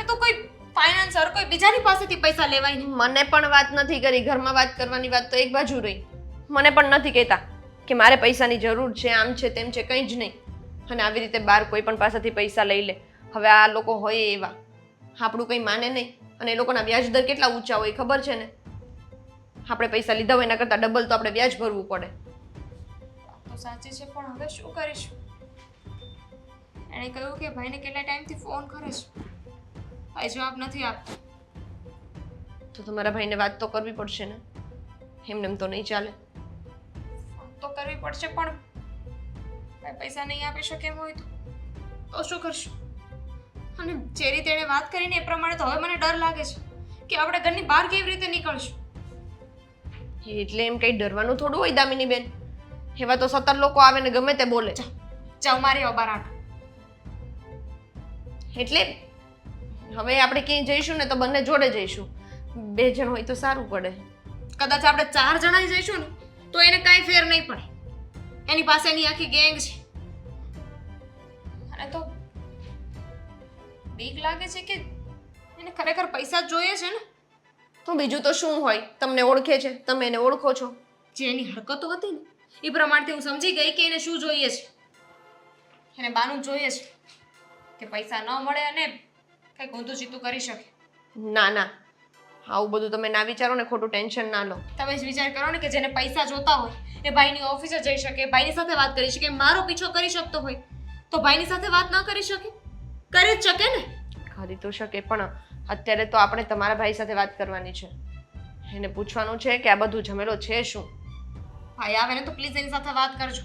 Speaker 3: એ તો કોઈ ફાઇનાન્સર કોઈ બીજાની પાસેથી પૈસા લેવાય નહીં.
Speaker 1: મને પણ વાત નથી કરી. ઘરમાં વાત કરવાની વાત તો એક બાજુ રહી. મને પણ નથી કહેતા કે મારે પૈસાની જરૂર છે, આમ છે તેમ છે, કંઈ જ નહીં. અને આવી રીતે બહાર કોઈ પણ પાસેથી પૈસા લઈ લે. હવે આ લોકો હોય એવા, આપણું કંઈ માને નહીં. અને એ લોકોના વ્યાજ દર કેટલા ઊંચા હોય ખબર છે ને? આપણે પૈસા લીધા હોય એના કરતાં ડબલ તો આપણે વ્યાજ ભરવું પડે.
Speaker 3: તો સાચી છે પણ હવે શું કરીશું? એણે કહ્યું કે ભાઈને કેટલા ટાઈમથી ફોન કરે છે, ભાઈ જવાબ નથી આપતો.
Speaker 1: તો તમારા ભાઈને વાત તો કરવી પડશે ને. એમને તો નહીં ચાલે.
Speaker 3: તો કરવી પડશે પણ ભાઈ પૈસા નહીં આપી શકે એમ હોય તો શું કરશું? અને જે રીતે એણે વાત કરીને એ પ્રમાણે તો હવે મને ડર લાગે છે કે આપણે ઘરની બહાર કેવી રીતે નીકળશું.
Speaker 1: એટલે એમ કંઈ ડરવાનું થોડું હોય દામિની બેન. એવા તો 17 લોકો આવે ને ગમે તે બોલે.
Speaker 3: જાઓ મારી બહાર આટો.
Speaker 1: એટલે હવે આપણે ક્યાંય જઈશું ને તો બંને જોડે જઈશું. 2 જણ હોય તો સારું પડે.
Speaker 3: કદાચ આપણે 4 જણા જઈશું ને તો એને કાંઈ ફેર નહીં પડે. એની પાસે એની આખી ગેંગ છે. અને તો બીક લાગે છે કે એને ખરેખર પૈસા જ જોઈએ છે ને.
Speaker 1: તો બીજું તો શું હોય? તમને ઓળખે છે, તમે એને ઓળખો છો.
Speaker 3: જે એની હરકતો હતી ને એ પ્રમાણથી હું સમજી ગઈ કે એને શું જોઈએ છે. એને બાનું જોઈએ છે કે પૈસા ન મળે અને કંઈક ઊંધું ચીતું કરી શકે.
Speaker 1: ના ના, આવું બધું તમે ના વિચારો ને, ખોટું ટેન્શન ના લો.
Speaker 3: તમે જ વિચાર કરો ને કે જેને પૈસા જોતા હોય એ ભાઈની ઓફિસે જઈ શકે, ભાઈની સાથે વાત કરી શકે. મારો પીછો કરી શકતો હોય તો ભાઈની સાથે વાત ન કરી શકે? કરી જ શકે ને.
Speaker 1: કરી તો શકે પણ અત્યારે તો આપણે તમારા ભાઈ સાથે વાત કરવાની છે. એને પૂછવાનું છે કે આ બધું જમેલો છે શું.
Speaker 3: ભાઈ આવે ને તો પ્લીઝ એની સાથે વાત કરજો.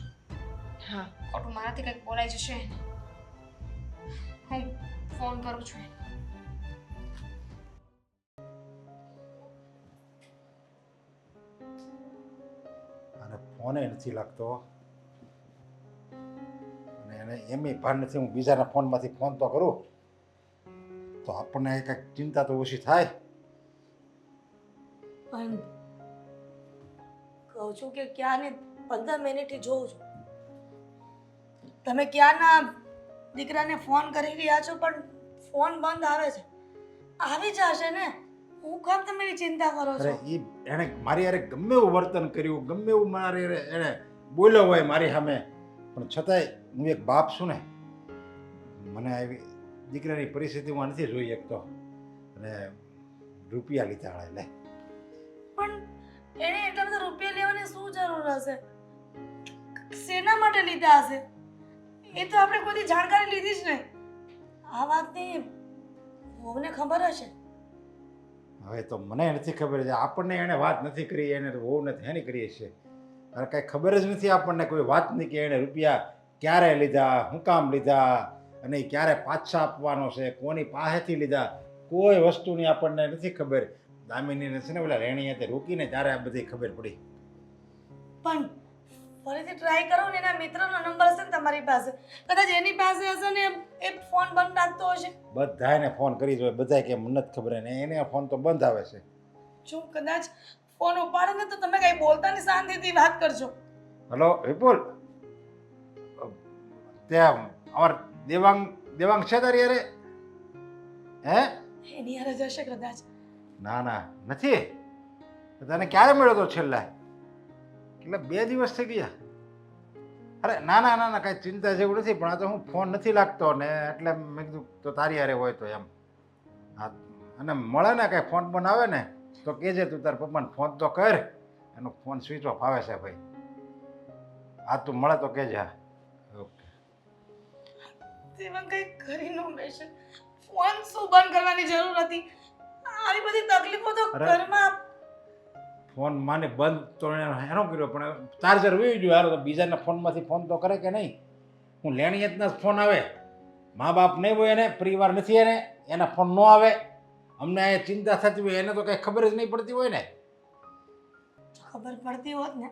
Speaker 1: હા,
Speaker 3: ખોટું મારાથી કંઈક બોલાઈ જશે. હું ફોન કરું છું.
Speaker 4: ફોને નથી લાગતો અને એને એમય ભાન નથી. હું બીજાના ફોનમાંથી ફોન તો કરું તો આપણને કંઈક ચિંતા તો ઓછી થાય.
Speaker 2: પણ કહું છું કે ક્યાંની 15 મિનિટથી જોઉં છું તમે ક્યાંના દીકરાને ફોન કરી રહ્યા છો પણ ફોન બંધ આવે છે. આવી જશે ને, હું કામ તમે એવી ચિંતા કરો છો?
Speaker 4: અરે એણે મારી હારે ગમે એવું વર્તન કર્યું, ગમે એવું મારી હારે એણે બોલ્યો હોય મારી સામે, પણ છતાંય હું એક બાપ છું ને, મને આવી દીકરાની પરિસ્થિતિ હું નથી જોઈ શકતો અને રૂપિયા લીધા લે.
Speaker 2: પણ એને એટલા બધા રૂપિયા લેવાની શું જરૂર હશે? શેના માટે લીધા હશે? એ તો આપણે કોઈ જાણકારી લીધી જ નહીં. આ વાતની વહુને ખબર હશે.
Speaker 4: હવે તો મને નથી ખબર છે, આપણને એણે વાત નથી કરી, એને બહુ નથી એની કરી છે. અને કાંઈ ખબર જ નથી આપણને કોઈ વાત નહીં કે એણે રૂપિયા ક્યારે લીધા, શું કામ લીધા અને એ ક્યારે પાછા આપવાનો છે, કોની પાસેથી લીધા, કોઈ વસ્તુની આપણને નથી ખબર. દામિનીને છે ને ઓલા રેણીએ તે રોકીને ત્યારે આ બધી ખબર પડી.
Speaker 2: પણ ફરીથી ટ્રાય કરો ને, એના મિત્રનો નંબર હશે ને તમારી પાસે, કદાચ એની પાસે હશે ને એ ફોન બંધ રાખતો હશે.
Speaker 4: બધાને ફોન કરી જોઈએ, બધાય કે મને નથી ખબર ને એને ફોન તો બંધ આવે છે.
Speaker 2: જો કદાચ ફોન ઉપાડે ને તો તમે કઈ બોલતા ને શાંતિથી વાત કરજો.
Speaker 4: હલો વિપુલ, ત્યાં અમાર દેવાંગ છે તારી યારે? હે?
Speaker 2: એની હારે જશે કદાચ.
Speaker 4: ના ના નથી. તને ક્યારે મળ્યો તો છેલ્લા? એટલે 2 દિવસ થઈ ગયા. અરે ના ના ના ના કાંઈ ચિંતા જેવું નથી, પણ આ તો હું ફોન નથી લાગતો ને એટલે મેં કીધું તો તારી હારે હોય તો એમ. હા, અને મળે ને કાંઈ ફોન પણ આવે ને તો કહેજે તું તાર પપ્પાને ફોન તો કર, એનો ફોન સ્વિચ ઓફ આવે છે ભાઈ. હા તું મળે તો કહેજે. હા ઓકે.
Speaker 2: તેમાં કઈ કરી ન બેસે. ફોન શું બંધ કરવાની જરૂર હતી? આવી બધી તકલીફો તો
Speaker 4: અરે.
Speaker 2: ઘરમાં.
Speaker 4: ફોન માને બંધ તો એનો કર્યો, પણ ચાર્જર વહી ગયું. હારો તો બીજાના ફોનમાંથી ફોન તો કરે કે નહીં? હું લેણીયતના ફોન આવે, મા બાપ નહીં હોય એને, પરિવાર નથી એને, એના ફોન ન આવે. અમને અહીંયા ચિંતા થતી હોય એને તો કંઈ ખબર જ નહીં પડતી હોય ને.
Speaker 2: ખબર પડતી હોત ને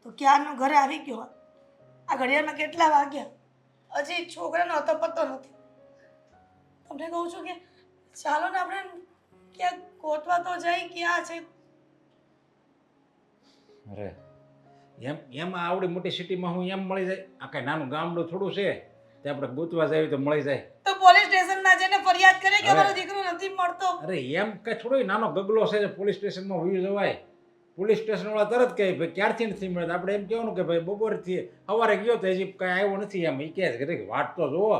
Speaker 2: તો ક્યારનો ઘરે આવી ગયો હોત. આ ઘડિયાળમાં કેટલા વાગ્યા? હજી છોકરાનો હતો પત્તો નથી. તમને કહું છું કે ચાલો ને આપણે ક્યાંક ગોતવા તો જાય, ક્યાં છે?
Speaker 4: અરે એમ આવડી મોટી સિટીમાં હું એમ મળી જાય? આ કાંઈ નાનું ગામડું થોડું છે તે આપણે ગોતવા જાય તો મળી જાય.
Speaker 2: તો પોલીસ સ્ટેશનમાં જઈને ફરિયાદ કરે કે
Speaker 4: અરે.
Speaker 2: અમારો દીકરો નથી મળતો.
Speaker 4: અરે એમ કાંઈ થોડો નાનો ગગલો છે જે પોલીસ સ્ટેશનમાં વયું જવાય? પોલીસ સ્ટેશનવાળા તરત કહે ભાઈ ક્યારથી નથી મળે. આપણે એમ કહેવાનું કે ભાઈ બપોરથી સવારે ગયો તો હજી કાંઈ આવ્યો નથી. એમ એ કહે છે કે વાટ તો જુઓ,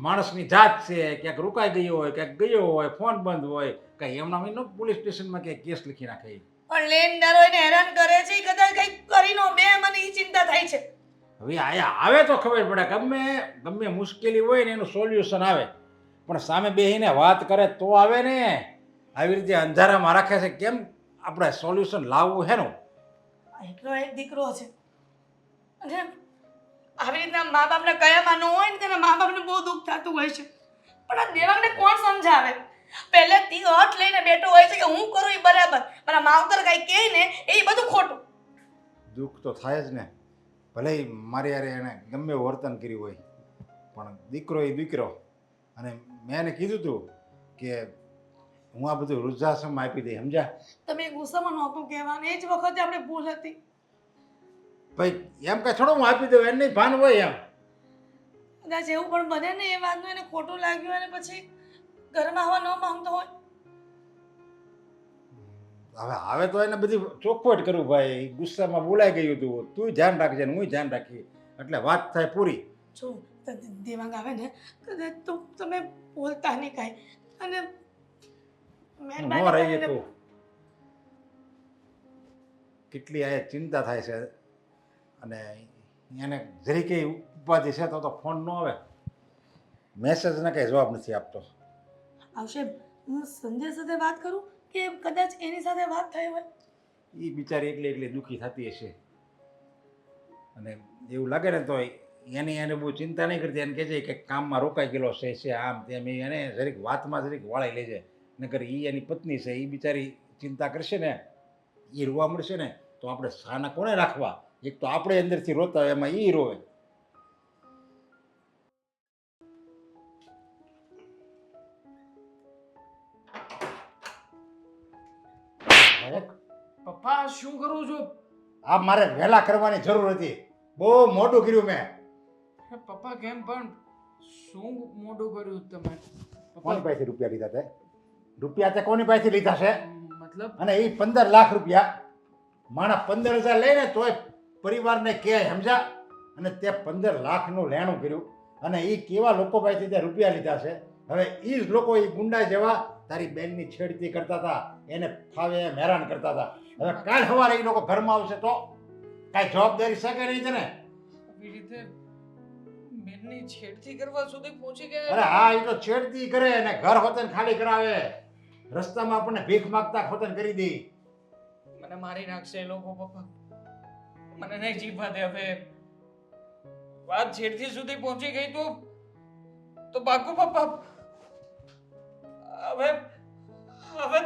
Speaker 4: માણસની જાત છે, ક્યાંક રોકાઈ ગયો હોય, ક્યાંક ગયો હોય, ફોન બંધ હોય, કાંઈ એમના ન પોલીસ સ્ટેશનમાં ક્યાંય કેસ લખી નાખે.
Speaker 2: પણ લેનદારો એને હેરાન કરે છે, ઈ કદાચ કંઈક કરી નો બે, મને એ ચિંતા થાય છે.
Speaker 4: હવે આયા આવે તો ખબર પડે. ગમે મુશ્કેલી હોય ને એનું સોલ્યુશન આવે, પણ સામે બેસીને વાત કરે તો આવે ને. આવી રીતે અંધારામાં રાખે છે, કેમ આપણે સોલ્યુશન લાવવું હેનું?
Speaker 2: એકલો એક દીકરો છે અને આવી રીતના મા બાપને કયામાં ન હોય ને તેના મા બાપને બહુ દુઃખ થતું હોય છે. પણ આ દેવાંગને કોણ સમજાવે? પહેલેથી હઠ લઈને બેઠો હોય છે કે હું કરું એ બરાબર, મારા માવતર કાંઈ કહે ને એ બધું ખોટું.
Speaker 4: દુઃખ તો થાય જ ને. ભલે મારી યારે એણે ગમે એવું વર્તન કર્યું હોય, પણ દીકરો એ દીકરો. અને મેં એને કીધું હતું કે હું આ બધું વૃદ્ધાશ્રમમાં આપી દઈ, સમજ્યા?
Speaker 2: તમે ગુસ્સામાં નહોતું કહેવાનું, એ જ વખતે આપણે ભૂલ હતી.
Speaker 4: ભાઈ એમ કાંઈ થોડો હું આપી દઉં, એને નહીં ભાન હોય એમ.
Speaker 2: કદાચ એવું પણ બને ને એ વાતનું એને ખોટું લાગ્યું અને પછી ઘરમાં આવવા ન માંગતો હોય.
Speaker 4: હવે તો એને બધી ચોખવટ કરવું ભાઈ. ગુસ્સામાં બોલાઈ ગયું હતું, તું ધ્યાન રાખજે ને હું ધ્યાન રાખી, એટલે વાત થાય પૂરી.
Speaker 2: જો દેવાંગ આવે ને કદાચ તો તમે બોલતા નહીં કાંઈ, અને
Speaker 4: ન રહીએ તો કેટલી આ ચિંતા થાય છે. અને એને જરી કંઈ ઉપાધિ છે તો ફોન ન આવે, મેસેજને કંઈ જવાબ નથી આપતો.
Speaker 2: આવશે. હું સંજય સાથે વાત કરું કે કદાચ એની સાથે વાત થઈ હોય?
Speaker 4: એ બિચારી એકલી દુઃખી થતી હશે. અને એવું લાગે ને તો એને બહુ ચિંતા નહીં કરતી. એને કહે છે કે કામમાં રોકાઈ ગયેલો છે આમ તેમ. એને જરીક વાતમાં જરીક વાળી લેજે, નકર એ એની પત્ની છે, એ બિચારી ચિંતા કરશે ને, એ રોવા મળશે ને તો આપણે સાના કોને રાખવા? એક તો આપણે અંદરથી રોતા હોય, એમાં ઈ રોવે. અરે,
Speaker 5: પપ્પા શું કરું છું?
Speaker 4: આ મારે વહેલા કરવાની જરૂર હતી. બહુ મોટું કર્યું મેં.
Speaker 5: પપ્પા કેમ પણ શું મોઢું કર્યું તમે?
Speaker 4: કોની પાસેથી રૂપિયા લીધા તે? રૂપિયા તે કોની પાસેથી લીધા છે?
Speaker 5: મતલબ
Speaker 4: અને એ 15 લાખ રૂપિયા માણા 15,000 લઈને તોય પરિવારને કે સમજા. અને તે 15 લાખનું લેણું કર્યું. અને એ કેવા લોકો પાસેથી તે રૂપિયા લીધા છે? હવે એ જ લોકો એ ગુંડા જેવા તારી બેનની છેડતી કરતા હતા, એને ફાવે એમ હેરાન કરતા હતા. હવે કાલ સવારે એ લોકો ઘરમાં આવશે તો કાંઈ જવાબદારી છે કે નહીં તને?
Speaker 5: આવી રીતે બેનની છેડતી કરવા સુધી પહોંચી
Speaker 4: અરે
Speaker 5: ગયા?
Speaker 4: હા, એ તો છેડતી કરે અને ઘર હોતન ખાલી કરાવે. રસ્તામાં આપણને ભીખ માંગતા હોતન કરી દે.
Speaker 5: મને મારી નાખશે એ લોકો. પપ્પા મને નહીં જીવવા દે. હવે વાત છેડતી સુધી પહોંચી ગઈ તો બાકુ પપ્પા. હવે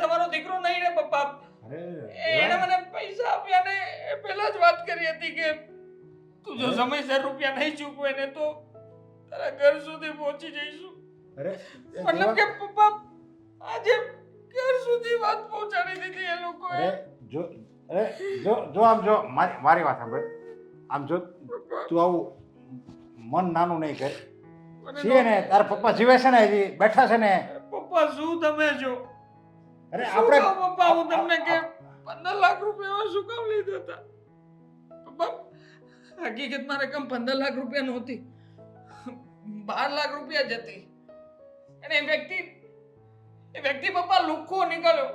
Speaker 5: તમારો દીકરો નહીં રે પપ્પા. એણે મને પૈસા આપ્યા ને એ પહેલા જ વાત કરી હતી કે તું જો સમયસર રૂપિયા નહીં ચૂકવે ને તો તારા ઘર સુધી પહોંચી જઈશું.
Speaker 4: અરે
Speaker 5: મતલબ કે પપ્પા આજે ઘર સુધી વાત પહોંચાડી દીધી એ લોકોએ.
Speaker 4: જો આમ જો મારી વાત સાંભળ. આમ જો તું આવું મન નાનું નહીં કર. છે ને તારા પપ્પા જીવે છે ને, હજી બેઠા છે ને.
Speaker 5: પપ્પા શું તમે છો?
Speaker 4: અરે
Speaker 5: આપણે
Speaker 4: આપણે
Speaker 5: પપ્પા હું તમને કે 15 લાખ રૂપિયા શું કામ લીધા હતા? પપ્પા હકીકતમાં રકમ 15 લાખ રૂપિયા નહોતી, 12 લાખ રૂપિયા જ હતી. અને એ વ્યક્તિ પપ્પા લુખ્ખો નીકળ્યો.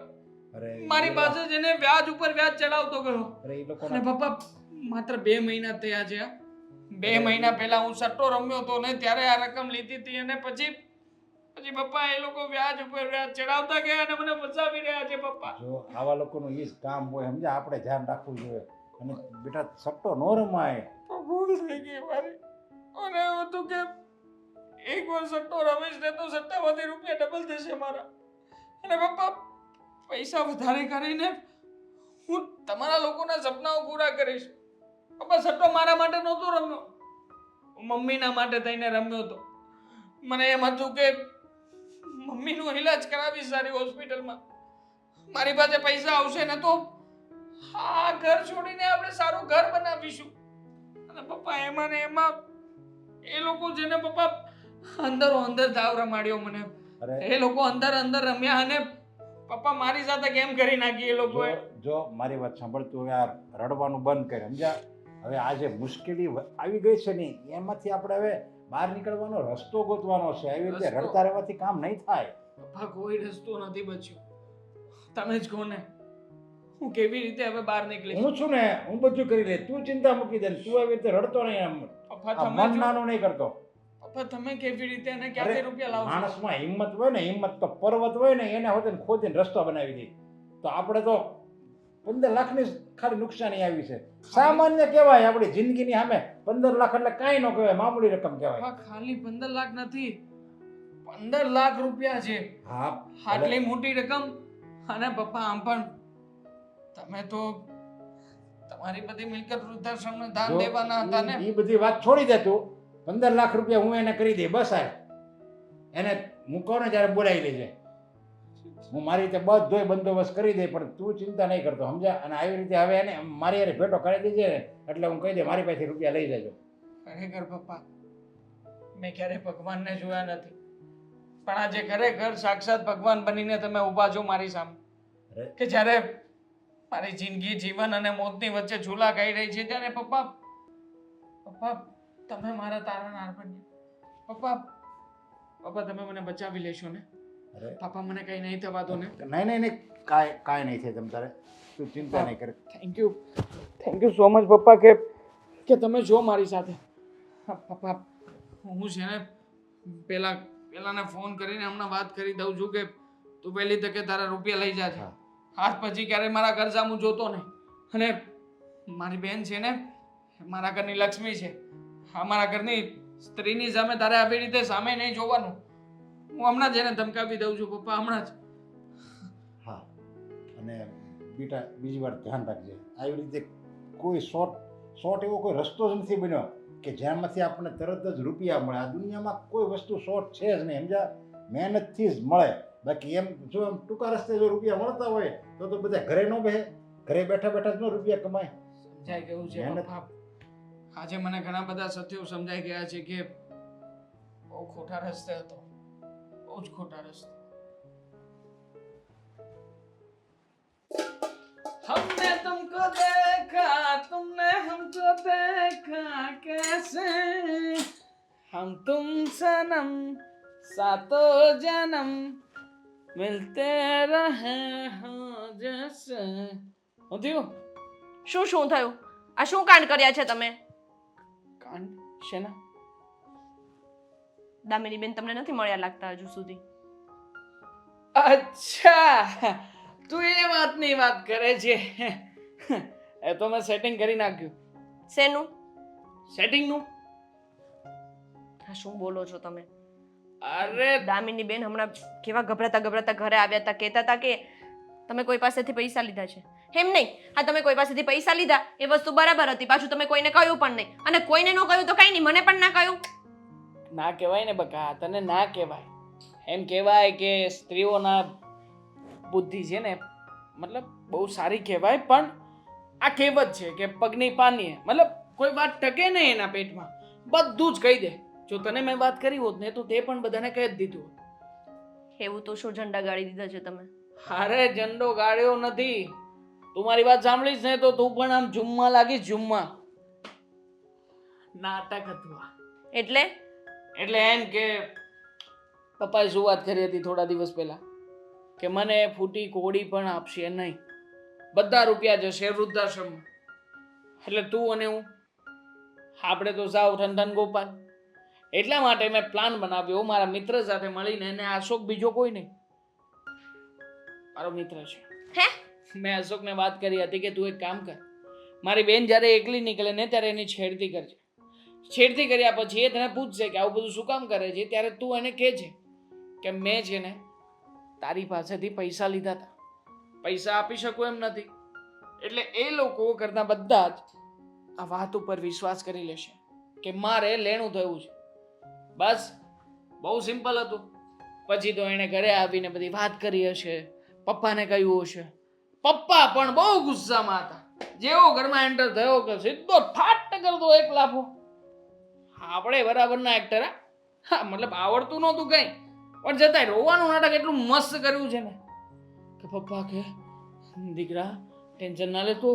Speaker 5: મારી પાસે જઈને વ્યાજ ઉપર વ્યાજ ચડાવતો ગયો.
Speaker 4: અરે એ લોકો
Speaker 5: અને પપ્પા માત્ર 2 મહિના થયા છે. 2 મહિના પહેલા હું સટ્ટો રમ્યો હતો ને ત્યારે આ રકમ લીધી હતી. અને પછી પપ્પા એ લોકો વ્યાજ ઉપર વ્યાજ ચડાવતા ગયા અને મને ફસાવી રહ્યા છે. પપ્પા
Speaker 4: જો આવા લોકોનું ઈ જ કામ હોય, સમજ્યા? આપણે ધ્યાન રાખવું જોઈએ. અને બેટા સટ્ટો ન રમાય.
Speaker 5: ભૂલ થઈ ગઈ મારી. અને એવું હતું કે એક વાર સટ્ટો રમીશ ને તો સટ્ટામાંથી રૂપિયા ડબલ થશે મારા. અને પપ્પા પૈસા વધારે કરીને હું તમારા લોકોના સપનાઓ પૂરા કરીશ. પપ્પા સટ્ટો મારા માટે નહોતો રમ્યો, મમ્મીના માટે થઈને રમ્યો હતો. મને એમ હતું કે મમ્મીનો ઈલાજ કરાવીશ સારી હોસ્પિટલમાં. મારી પાસે પૈસા આવશે ને તો આ ઘર છોડીને આપણે સારું ઘર બનાવીશું. અને પપ્પા એમાં ને એમાં એ લોકો જેને પપ્પા અંદર દાવ રમાડ્યો મને. એ લોકો અંદર રમ્યા અને પપ્પા મારી સાથે કેમ કરી નાખી એ લોકોએ.
Speaker 4: જો મારી વાત સાંભળ, તું હવે આ રડવાનું બંધ કર, સમજ્યા? હવે આ જે મુશ્કેલી આવી ગઈ છે ને એમાંથી આપણે હવે બહાર નીકળવાનો રસ્તો ગોતવાનો છે. આવી રીતે રડતા રહેવાથી કામ નહીં થાય.
Speaker 5: પપ્પા કોઈ રસ્તો નથી બચ્યો. તમે જ કહો ને હું કેવી રીતે હવે બહાર નીકળીશ?
Speaker 4: હું છું ને, હું બધું કરી લે. તું ચિંતા મૂકી દે. તું આવી રીતે રડતો નહીં. આમ
Speaker 5: પપ્પા
Speaker 4: આ
Speaker 5: તમે
Speaker 4: મન નાનું નહીં કરતો.
Speaker 5: પપ્પા તમે કેવી રીતે અને ક્યાંથી રૂપિયા લાવશો?
Speaker 4: માણસમાં હિંમત હોય ને, હિંમત તો પર્વત હોય ને એને હોતે ખોદીને રસ્તો બનાવી દે. તો આપણે તો 15 લાખની ખાલી નુકસાની આવી છે. સામાન્ય કહેવાય. આપણી જિંદગીની સામે 15 લાખ એટલે કાંઈ ન કહેવાય, મામૂલી રકમ કહેવાય.
Speaker 5: પપ્પા ખાલી 15 લાખ નથી, 15 લાખ રૂપિયા છે.
Speaker 4: હા,
Speaker 5: આટલી મોટી રકમ. અને પપ્પા આમ પણ તમે તો તમારી બધી મિલકત વૃદ્ધાશ્રમને દાન દેવાના હતા ને.
Speaker 4: એ બધી વાત છોડી દે તું. 15 લાખ રૂપિયા હું એને કરી દે, બસ. આ એને મૂકો ને જ્યારે બોલાવી લેજે. હું મારી રીતે બધોય બંદોબસ્ત કરી દે, પણ તું ચિંતા નહીં કરતો, સમજ્યા? અને આવી રીતે હવે એને મારી યારે ભેટો કરી દેજે ને એટલે હું કહી દે મારી પાસેથી રૂપિયા લઈ જજો.
Speaker 5: ખરેખર પપ્પા મેં ક્યારે ભગવાનને જોયા નથી, પણ આજે ખરેખર સાક્ષાત ભગવાન બનીને તમે ઊભા છો મારી સામે. કે જ્યારે મારી જિંદગી જીવન અને મોતની વચ્ચે ઝૂલા ખાઈ રહી છે ત્યારે પપ્પા તમે મારા તારણહાર બન્યા. પપ્પા તમે મને બચાવી લેશો ને? પાપા મને કઈ નહીં થવા દો ને?
Speaker 4: નહીં, કાંઈ નહીં થાય. તમ તારે તું ચિંતા નહીં કરે.
Speaker 5: થેન્ક યુ સો મચ પપ્પા કે તમે જો મારી સાથે. પપ્પા હું છે ને પેલાને ફોન કરીને હમણાં વાત કરી દઉં છું કે તું પહેલી તકે તારા રૂપિયા લઈ જા છે. આજ પછી ક્યારે મારા ઘર સામું જોતો નહીં. અને મારી બેન છે ને, મારા ઘરની લક્ષ્મી છે. મારા ઘરની સ્ત્રીની સામે તારે આવી રીતે સામે નહીં જોવાનું. હું હમણાં જ એને ધમકાવી દઉં છું પપ્પા, હમણાં જ.
Speaker 4: હા, અને બેટા બીજી વાર ધ્યાન રાખજે. આવી રીતે કોઈ શોર્ટ એવો કોઈ રસ્તો જ નથી બન્યો કે જેમાંથી આપણને તરત જ રૂપિયા મળે. આ દુનિયામાં કોઈ વસ્તુ શોર્ટ છે જ નહીં, સમજ્યા? મહેનતથી જ મળે. બાકી એમ જો એમ ટૂંકા રસ્તે જો રૂપિયા મળતા હોય તો બધા ઘરે ન બેસે, ઘરે બેઠા બેઠા જ ન રૂપિયા કમાય.
Speaker 5: સમજાય કેવું છે
Speaker 4: મહેનત.
Speaker 5: પપ્પા? આજે મને ઘણા બધા સત્યો સમજાઈ ગયા છે કે બહુ ખોટા રસ્તે હતો, બહુ જ ખોટા રસ્તે. हमने तुमको देखा, तुमने हमको देखा, कैसे हम तुम सनम सातो जन्म मिलते रहे हो जैसे. હું થયું?
Speaker 1: શું થયું? આ શું કાંડ કર્યા છે તમે?
Speaker 5: કાંડ શેના?
Speaker 1: દામિની બેન તમને નથી મળ્યા લાગતા હજુ સુધી.
Speaker 5: અચ્છા, તું એ વાતની વાત કરે છે. એ તો મેં સેટિંગ કરી નાખ્યું.
Speaker 1: શેનું?
Speaker 5: સેટિંગનું?
Speaker 1: આ શું બોલો છો તમે?
Speaker 5: અરે
Speaker 1: દામિની બેન હમણાં કેવા ગભરાતા ઘરે આવ્યા હતા, કહેતા હતા કે તમે કોઈ પાસેથી પૈસા લીધા છે. એમ નહીં, હા તમે કોઈ પાસેથી પૈસા લીધા એ વસ્તુ બરાબર હતી, પાછું તમે કોઈને કહ્યું પણ નહીં, અને કોઈને ન કહ્યું તો કઈ નહીં, મને પણ ના કહ્યું.
Speaker 5: ના કહેવાય ને બકા, તને ના કહેવાય. એમ કહેવાય કે સ્ત્રીઓના બુદ્ધિ છે ને, મતલબ બહુ સારી કહેવાય, પણ આ કહેવત છે કે પગની પાનીએ, મતલબ કોઈ વાત ટકે નહીં એના પેટમાં, બધું જ કહી દે. જો તને મેં વાત કરી હોત ને તો તે પણ બધાને કહી જ દીધું હોત.
Speaker 1: એવું તો શું ઝંડા ગાળી દીધા છે તમે?
Speaker 5: અરે ઝંડો ગાળ્યો નથી. તું મારી વાત સાંભળીશ ને તો તું પણ આમ ઝુમ્મા લાગીશ, ઝુમ્મા. નાટક હતું આ.
Speaker 1: એટલે
Speaker 5: એમ કે પપ્પાએ શું વાત કરી હતી થોડા દિવસ પહેલા કે મને ફૂટી કોડી પણ આપશે નહીં, બધા રૂપિયા જશે વૃદ્ધાશ્રમમાં. એટલે તું અને હું આપણે તો સાવ ઠંઠન ગોપાલ. એટલા માટે મેં પ્લાન બનાવ્યો મારા મિત્ર સાથે મળીને, અને અશોક બીજો કોઈ નહીં, મારો મિત્ર છે.
Speaker 1: હે?
Speaker 5: મેં અશોકને વાત કરી હતી કે તું એક કામ કર, મારી બેન જ્યારે એકલી નીકળે ને ત્યારે એની છેડતી કરજે. છેડતી કર્યા પછી એ તને પૂછશે કે આવું બધું શું કામ કરે છે, ત્યારે તું એને કહેજે કે મેં છે ને તારી પાસેથી પૈસા લીધા હતા, પૈસા આપી શકું એમ નથી. એટલે એ લોકો કરતા બધા જ આ વાત ઉપર વિશ્વાસ કરી લેશે કે મારે લેણું થયું છે. બસ બહુ સિમ્પલ હતું. પછી તો એણે ઘરે આવીને બધી વાત કરી હશે, પપ્પાને કહ્યું હશે. પપ્પા પણ બહુ ગુસ્સામાં હતા. જેવો ઘરમાં એન્ટર થયો કે સીધો ફાટ કરતો એક લાફો. આપણે બરાબરના એક્ટર. હા મતલબ આવડતું નહોતું કઈ, પણ છતાંય રોવાનું નાટક એટલું મસ્ત કર્યું છે ને કે પપ્પા કે દીકરા ટેન્શન ના લેતો,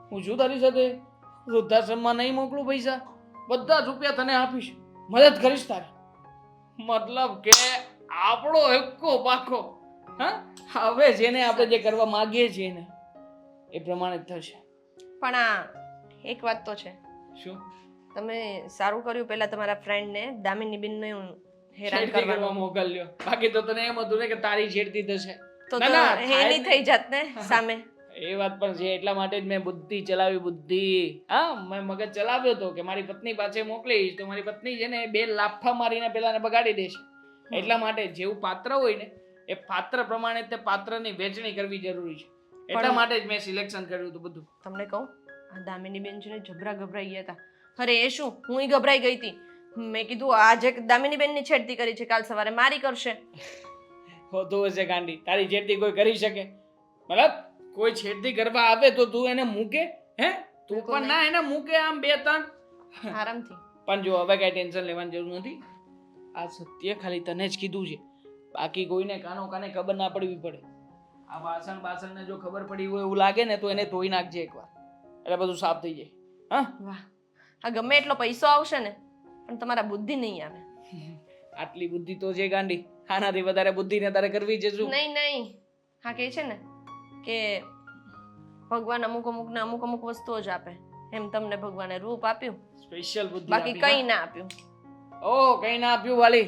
Speaker 5: હું છું તારી સાથે, વૃદ્ધાશ્રમમાં નહીં મોકલું પૈસા, બધા જ રૂપિયા તને આપીશ, મદદ કરીશ તારી. મતલબ કે આપણો એકો પાકો. હા હવે જેને આપણે જે કરવા માંગીએ છીએ ને એ પ્રમાણે જ થશે.
Speaker 1: પણ આ એક વાત તો છે,
Speaker 5: શું?
Speaker 1: તમે સારું કર્યું પેલા તમારા ફ્રેન્ડને દામિની બેનને હેરાન
Speaker 5: છેડતી કરવા
Speaker 1: કરવાનું.
Speaker 5: મોકલ્યો. બાકી તો તને એમ હતું ને કે તારી છેડતી થશે.
Speaker 1: તો
Speaker 5: ના, ના,
Speaker 1: એની થઈ જાત ને સામે.
Speaker 5: એ વાત પણ છે, એટલા માટે જ મેં બુદ્ધિ ચલાવી. બુદ્ધિ, હા મેં મગજ ચલાવ્યો હતો કે મારી પત્ની પાસે મોકલીશ તો મારી પત્ની છે ને બે લાફા મારીને પેલાને બગાડી દેશે. એટલા માટે જેવું પાત્ર હોય ને એ પાત્ર પ્રમાણે તે પાત્રની વહેંચણી કરવી જરૂરી છે. એટલા માટે જ મેં સિલેક્શન કર્યું હતું બધું.
Speaker 1: તમને કહું, આ દામિની બેન છે ને જબરા ગભરાઈ ગયા હતા. અરે એ શું, હું ગભરાઈ ગઈ હતી. મેં કીધું આજે દામિની બેનની છેડતી કરી છે, કાલ સવારે મારી કરશે.
Speaker 5: હોતું હશે ગાંડી, તારી છેડતી કોઈ કરી શકે? મતલબ કોઈ છેડતી કરવા આવે તો તું એને મૂકે? હે તું
Speaker 1: બિલકુલ
Speaker 5: પણ ના એને મૂકે આમ બે ત્રણ.
Speaker 1: આરામથી.
Speaker 5: પણ જો હવે કઈ ટેન્શન લેવાની જરૂર નથી. આ સત્ય ખાલી તને જ કીધું છે, બાકી કોઈને કાનો કાને ખબર ના પડવી પડે. આ વાસણને જો ખબર પડી હોય એવું લાગે ને તો એને ધોઈ નાખજે એકવાર, એટલે બધું સાફ થઈ જાય. હા
Speaker 1: વાહ, આ ગમે એટલો પૈસો આવશે ને પણ તમારા બુદ્ધિ નહીં આવે.
Speaker 5: આટલી બુદ્ધિ તો છે ગાંડી, આનાથી વધારે બુદ્ધિ ને તારે કરવી છે શું?
Speaker 1: નહીં, હા કહે છે ને કે ભગવાન અમુક અમુક વસ્તુઓ જ આપે, એમ તમને ભગવાને રૂપ આપ્યું,
Speaker 5: સ્પેશિયલ બુદ્ધિ
Speaker 1: બાકી
Speaker 5: આપી,
Speaker 1: કઈ ના આપ્યું.
Speaker 5: ઓ કઈ ના આપ્યું વાલી.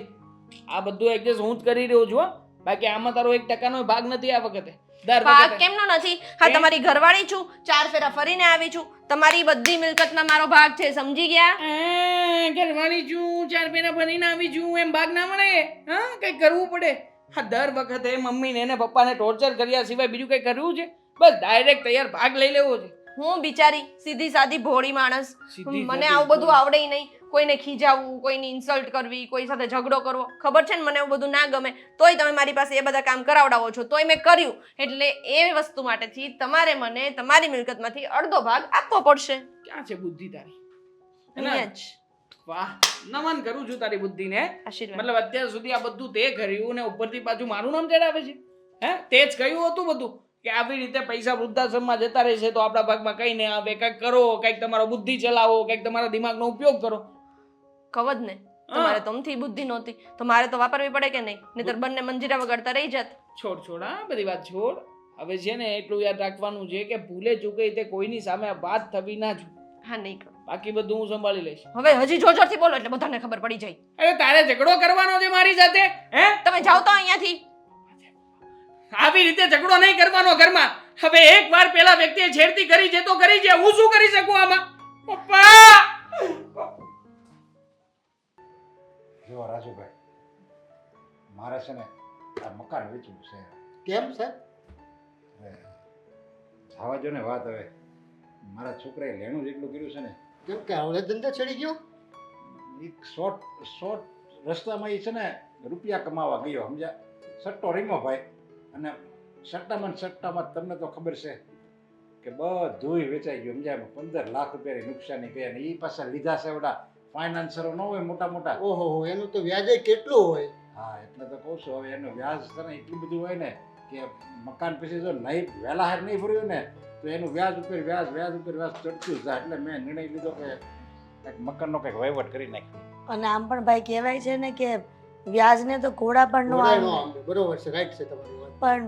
Speaker 5: આ બધું એડજસ્ટ હું જ કરી રહ્યો છું, હો. બાકી આમાં તારો 1% ભાગ નથી આ વખતે. દર
Speaker 1: ભાગ
Speaker 5: વખતે
Speaker 1: કેમનો નથી? હા તમારી ઘરવાળી છું, 4 ફેરા ફરીને આવી છું, તમારી બધી મિલકતમાં મારો ભાગ છે, સમજી ગયા?
Speaker 5: ઘરવાળી છું, 4 ફેરા ફરીને આવી છું, એમ ભાગ ના મળે? હા કઈ કરવું પડે. હા દર વખતે મમ્મીને એને પપ્પાને ટોર્ચર કર્યા સિવાય બીજું કઈ કરવું છે? બસ ડાયરેક્ટ તૈયાર ભાગ લઈ લેવો છે.
Speaker 1: હું બિચારી સીધી સાદી ભોળી માણસ,
Speaker 5: સીધી
Speaker 1: મને
Speaker 5: સાદી
Speaker 1: આવું બધું
Speaker 5: ભોળી.
Speaker 1: આવડે નહીં. કોઈને ખીજાવવું, કોઈની ઇન્સલ્ટ કરવી, કોઈ સાથે ઝઘડો કરવો, ખબર છે ને મને એવું બધું ના ગમે. તોય તમે મારી પાસે એ બધા કામ કરાવડાવો છો, તોય મેં કર્યું. એટલે એ વસ્તુ માટેથી તમારે મને તમારી મિલકતમાંથી અડધો ભાગ આપવો પડશે.
Speaker 5: ક્યાં છે બુદ્ધિ તારી?
Speaker 1: અહીંયા જ.
Speaker 5: વાહ, નમન કરું છું તારી બુદ્ધિને.
Speaker 1: આશીર્વાદ.
Speaker 5: મતલબ અત્યાર સુધી આ બધું તે કર્યું ને ઉપરથી પાછું મારું નામ ચડાવે છે. હે, તે જ કહ્યું હતું બધું કે આવી રીતે પૈસા વૃદ્ધાશ્રમમાં જતા રહેશે તો આપણા ભાગમાં કઈ નહીં આવે. કંઈક કરો, કંઈક તમારો બુદ્ધિ ચલાવો, કંઈક તમારા દિમાગનો ઉપયોગ કરો.
Speaker 1: કહો જ ને, તમારે તો અમથી બુદ્ધિ નહોતી તો મારે તો વાપરવી પડે કે નહીં? નહીતર બંને મંજીરા વગાડતા રહી જાત.
Speaker 5: છોડ છોડ, હા બધી વાત છોડ. હવે છે ને એટલું યાદ રાખવાનું છે કે ભૂલે ચૂકે તે કોઈની સામે વાત થવી ના જોઈએ.
Speaker 1: હા, નહીં કરું.
Speaker 5: બાકી બધું હું સંભાળી લઈશ.
Speaker 1: હવે હજી જોર જોરથી બોલો એટલે બધાને ખબર પડી જાય.
Speaker 5: અરે તારે ઝઘડો કરવાનો છે મારી સાથે? હે,
Speaker 1: તમે જાઓ તો અહીંયાથી.
Speaker 5: આવી રીતે ઝઘડો નહીં કરવાનો ઘરમાં. હવે એકવાર પેલા વ્યક્તિએ છેડતી કરી છે તો કરી છે, હું શું કરી શકું આમાં? પપ્પા!
Speaker 4: જો રાજુભાઈ, મારે છે ને આ મકાન વેચવું છે.
Speaker 7: કેમ સર?
Speaker 4: હવે જવા જો ને વાત. હવે મારા છોકરાએ લેણું જેટલું કર્યું છે ને,
Speaker 7: કેમ કે આવડે ધંધા ચડી ગયો?
Speaker 4: એક શોર્ટ રસ્તામાં એ છે ને રૂપિયા કમાવા ગયો, સમજ્યા? સટ્ટો રીમો ભાઈ. અને સટ્ટામાં તમને તો ખબર છે કે બધુંય વેચાઈ ગયું, સમજ્યા? 15 લાખ રૂપિયાની નુકસાની કરી. અને એ પાછા લીધા છે ઓલા ફાઇનાન્સરો ન હોય મોટા મોટા.
Speaker 7: ઓહો, એનું તો વ્યાજે કેટલું હોય.
Speaker 4: હા, એટલે તો કહું છું. હવે એનું વ્યાજ છે ને એટલું બધું હોય ને કે મકાન પછી જો નહીં વહેલા હાર નહીં ભર્યું ને તો એનું વ્યાજ ઉપર વ્યાજ ચડતું જ જાય. એટલે મેં નિર્ણય લીધો કે કંઈક મકાનનો કંઈક વહીવટ કરી નાખ્યો.
Speaker 2: અને આમ પણ ભાઈ કહેવાય છે ને કે વ્યાજને તો ઘોડા પણ નો
Speaker 7: ઘોડાય નો
Speaker 2: આવે.
Speaker 7: આંબે. બરોબર છે, રાઈટ છે તમારી વાત.
Speaker 2: પણ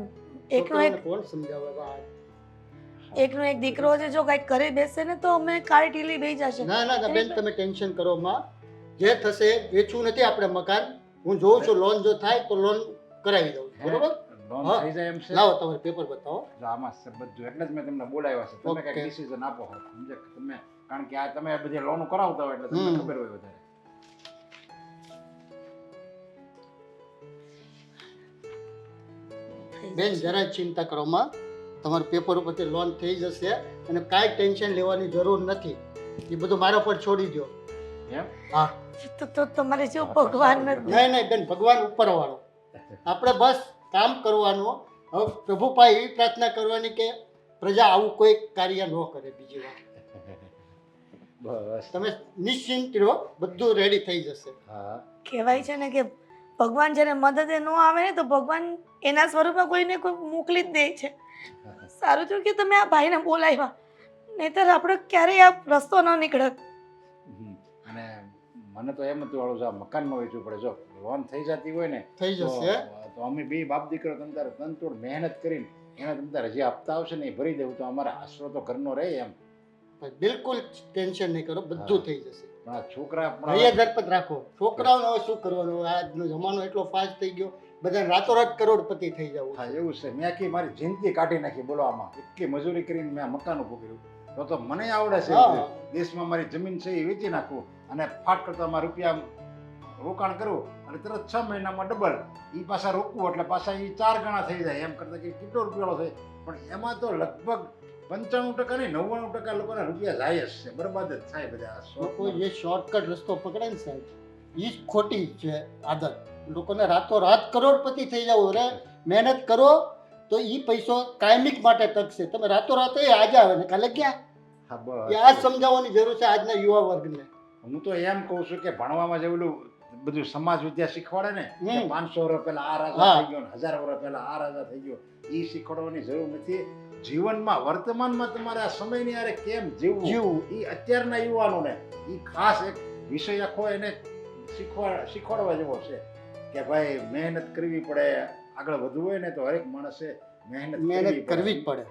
Speaker 2: એકનો એક
Speaker 7: છોકરાઓને કોણ સમજાવે વાત?
Speaker 2: એકનો એક દીકરો છે, જો કંઈક કરી બેસે ને તો અમે કાળી ટીલી બેસી જશે.
Speaker 7: ના ના ના બેન, તમે ટેન્શન કરો માં. જે થશે વેચવું નથી આપણે મકાન. હું જોઉં છું લોન જો થાય તો લોન કરાવી દઉં છું. બરોબર?
Speaker 4: લોન
Speaker 7: હા.
Speaker 4: થઈ જાય એમ છે.
Speaker 7: લાવો તમારે પેપર બતાવો.
Speaker 4: જો આમાં છે બધું, એટલે જ મેં તમને બોલાવ્યા છે. તમે
Speaker 7: ઓકે.
Speaker 4: કંઈક ડિસિઝન આપો. સમજે તમે? કારણ કે આ તમે બધી લોન કરાવતા હોય એટલે તમને
Speaker 7: હમ.
Speaker 4: ખબર હોય વધારે.
Speaker 7: બેન જરાય ચિંતા કરો માં. તમારું પેપર ઉપરથી લોન થઈ જશે અને કાંઈ ટેન્શન લેવાની જરૂર નથી. એ બધું મારા પર છોડી દો.
Speaker 4: એમ?
Speaker 7: હા.
Speaker 2: તો તમારે જો ભગવાન નથી.
Speaker 7: નહીં નહીં બેન, ભગવાન ઉપર વાળો. આપણે બસ કામ કરવાનું. હવે પ્રભુ પાસે એવી પ્રાર્થના કરવાની કે પ્રજા આવું કોઈ કાર્ય ન કરે. બીજી વાત
Speaker 4: બસ.
Speaker 7: તમે નિશ્ચિંત રહો, બધું રેડી થઈ જશે.
Speaker 4: હા.
Speaker 2: કહેવાય છે ને કે ભગવાન જ્યારે મદદે ન આવે ને તો ભગવાન એના સ્વરૂપમાં કોઈને કોઈ મોકલી જ દે છે. સારું થયું કે તમે આ ભાઈને બોલાવ્યા, નહીંતર આપણે ક્યારેય આ રસ્તો ન નીકળત.
Speaker 4: અને મને તો એમ હતું વાળું છે આ મકાનમાં વેચવું પડે. જો લોન થઈ જતી હોય ને
Speaker 7: થઈ જશે.
Speaker 4: તો અમે બે બાપ દીકરો તમતારે તનતોડ મહેનત કરીને એના તમતારે જે હપ્તા આવશે ને એ ભરી દેવું તો અમારા આશરો તો ઘરનો રહે એમ.
Speaker 7: બિલકુલ ટેન્શન નહીં કરો, બધું થઈ જશે.
Speaker 4: પણ આ છોકરા પણ
Speaker 7: હૈયા ધરપત રાખો. છોકરાઓને હવે શું કરવાનું? હવે આજનો જમાનો એટલો ફાસ્ટ થઈ ગયો, બધા રાતોરાત કરોડપતિ થઈ જવું.
Speaker 4: હા એવું છે. મેં આખી મારી જિંદગી કાઢી નાખી બોલો આમાં. એટલી મજૂરી કરીને મેં આ મકાન ઊભું કર્યું. તો મને આવડે છે
Speaker 7: હા.
Speaker 4: દેશમાં મારી જમીન છે એ વેચી નાખું અને ફાટ કરતા માં રૂપિયા રોકાણ કરું અને તરત 6 મહિનામાં ડબલ. એ પાછા રોકવું એટલે પાછા એ 4 ગણા થઈ જાય. એમ કરતા કે કેટલો રૂપિયાનો થાય. પણ એમાં તો લગભગ 95% નહીં 99% લોકોના રૂપિયા જાય જ છે, બરબાદ જ થાય બધા.
Speaker 7: લોકો જે શોર્ટકટ રસ્તો પકડે ને સાહેબ, એ જ ખોટી છે આદત. લોકોને રાતોરાત કરોડપતિ થઈ જવું. અરે મહેનત કરો તો એ પૈસો કાયમિક માટે ટકશે. તમે રાતોરાત આજે આવે ને કાલે ક્યાં?
Speaker 4: હા
Speaker 7: એ
Speaker 4: બસ.
Speaker 7: આ સમજાવવાની જરૂર છે આજના યુવા વર્ગને.
Speaker 4: હું તો એમ કહું છું કે ભણવામાં જે ઓલું બધું સમાજ વિદ્યા શીખવાડે ને કે 500 વર્ષ પહેલા આ રાજા
Speaker 7: હા.
Speaker 4: થઈ ગયો ને 1000 વર્ષ પહેલા આ રાજા થઈ ગયો, એ શીખવાડવાની જરૂર નથી. જીવનમાં વર્તમાનમાં તમારે આ સમયની હારે કેમ જીવવું એ અત્યારના યુવાનોને એ ખાસ એક વિષય આખો એને શીખવાડવા જેવો છે કે ભાઈ મહેનત કરવી પડે. આગળ વધવું હોય ને તો હરેક માણસે
Speaker 7: મહેનત કરવી જ પડે.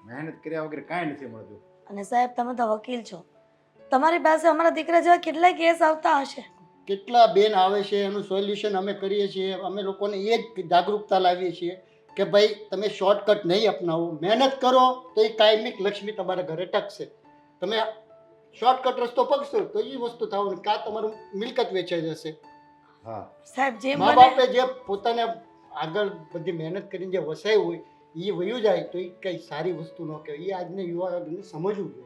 Speaker 4: મહેનત કર્યા વગર કાંઈ નથી મળતું.
Speaker 2: અને સાહેબ તમે તો વકીલ છો, તમારી પાસે અમારા દીકરા જેવા કેટલાય કેસ આવતા હશે.
Speaker 7: કેટલા બેન આવે છે, એનું સોલ્યુશન અમે કરીએ છીએ. અમે લોકોને એ જ જાગૃતતા લાવીએ છીએ કે ભાઈ તમે શોર્ટકટ નહીં અપનાવો, મહેનત કરો તો એ કાયમિક લક્ષ્મી તમારા ઘરે ટકશે. તમે શોર્ટકટ રસ્તો પકડશો તો એ વસ્તુ થવાનું કાં તમારું મિલકત વેચાઈ જશે.
Speaker 4: હા
Speaker 2: સાહેબ જે
Speaker 7: મા
Speaker 2: મને
Speaker 7: બાપે જે પોતાને આગળ બધી મહેનત કરીને જે વસાયું હોય એ વયું જાય તો એ કંઈ સારી વસ્તુ ન કહેવાય. એ આજના યુવાઓને સમજવું જોઈએ.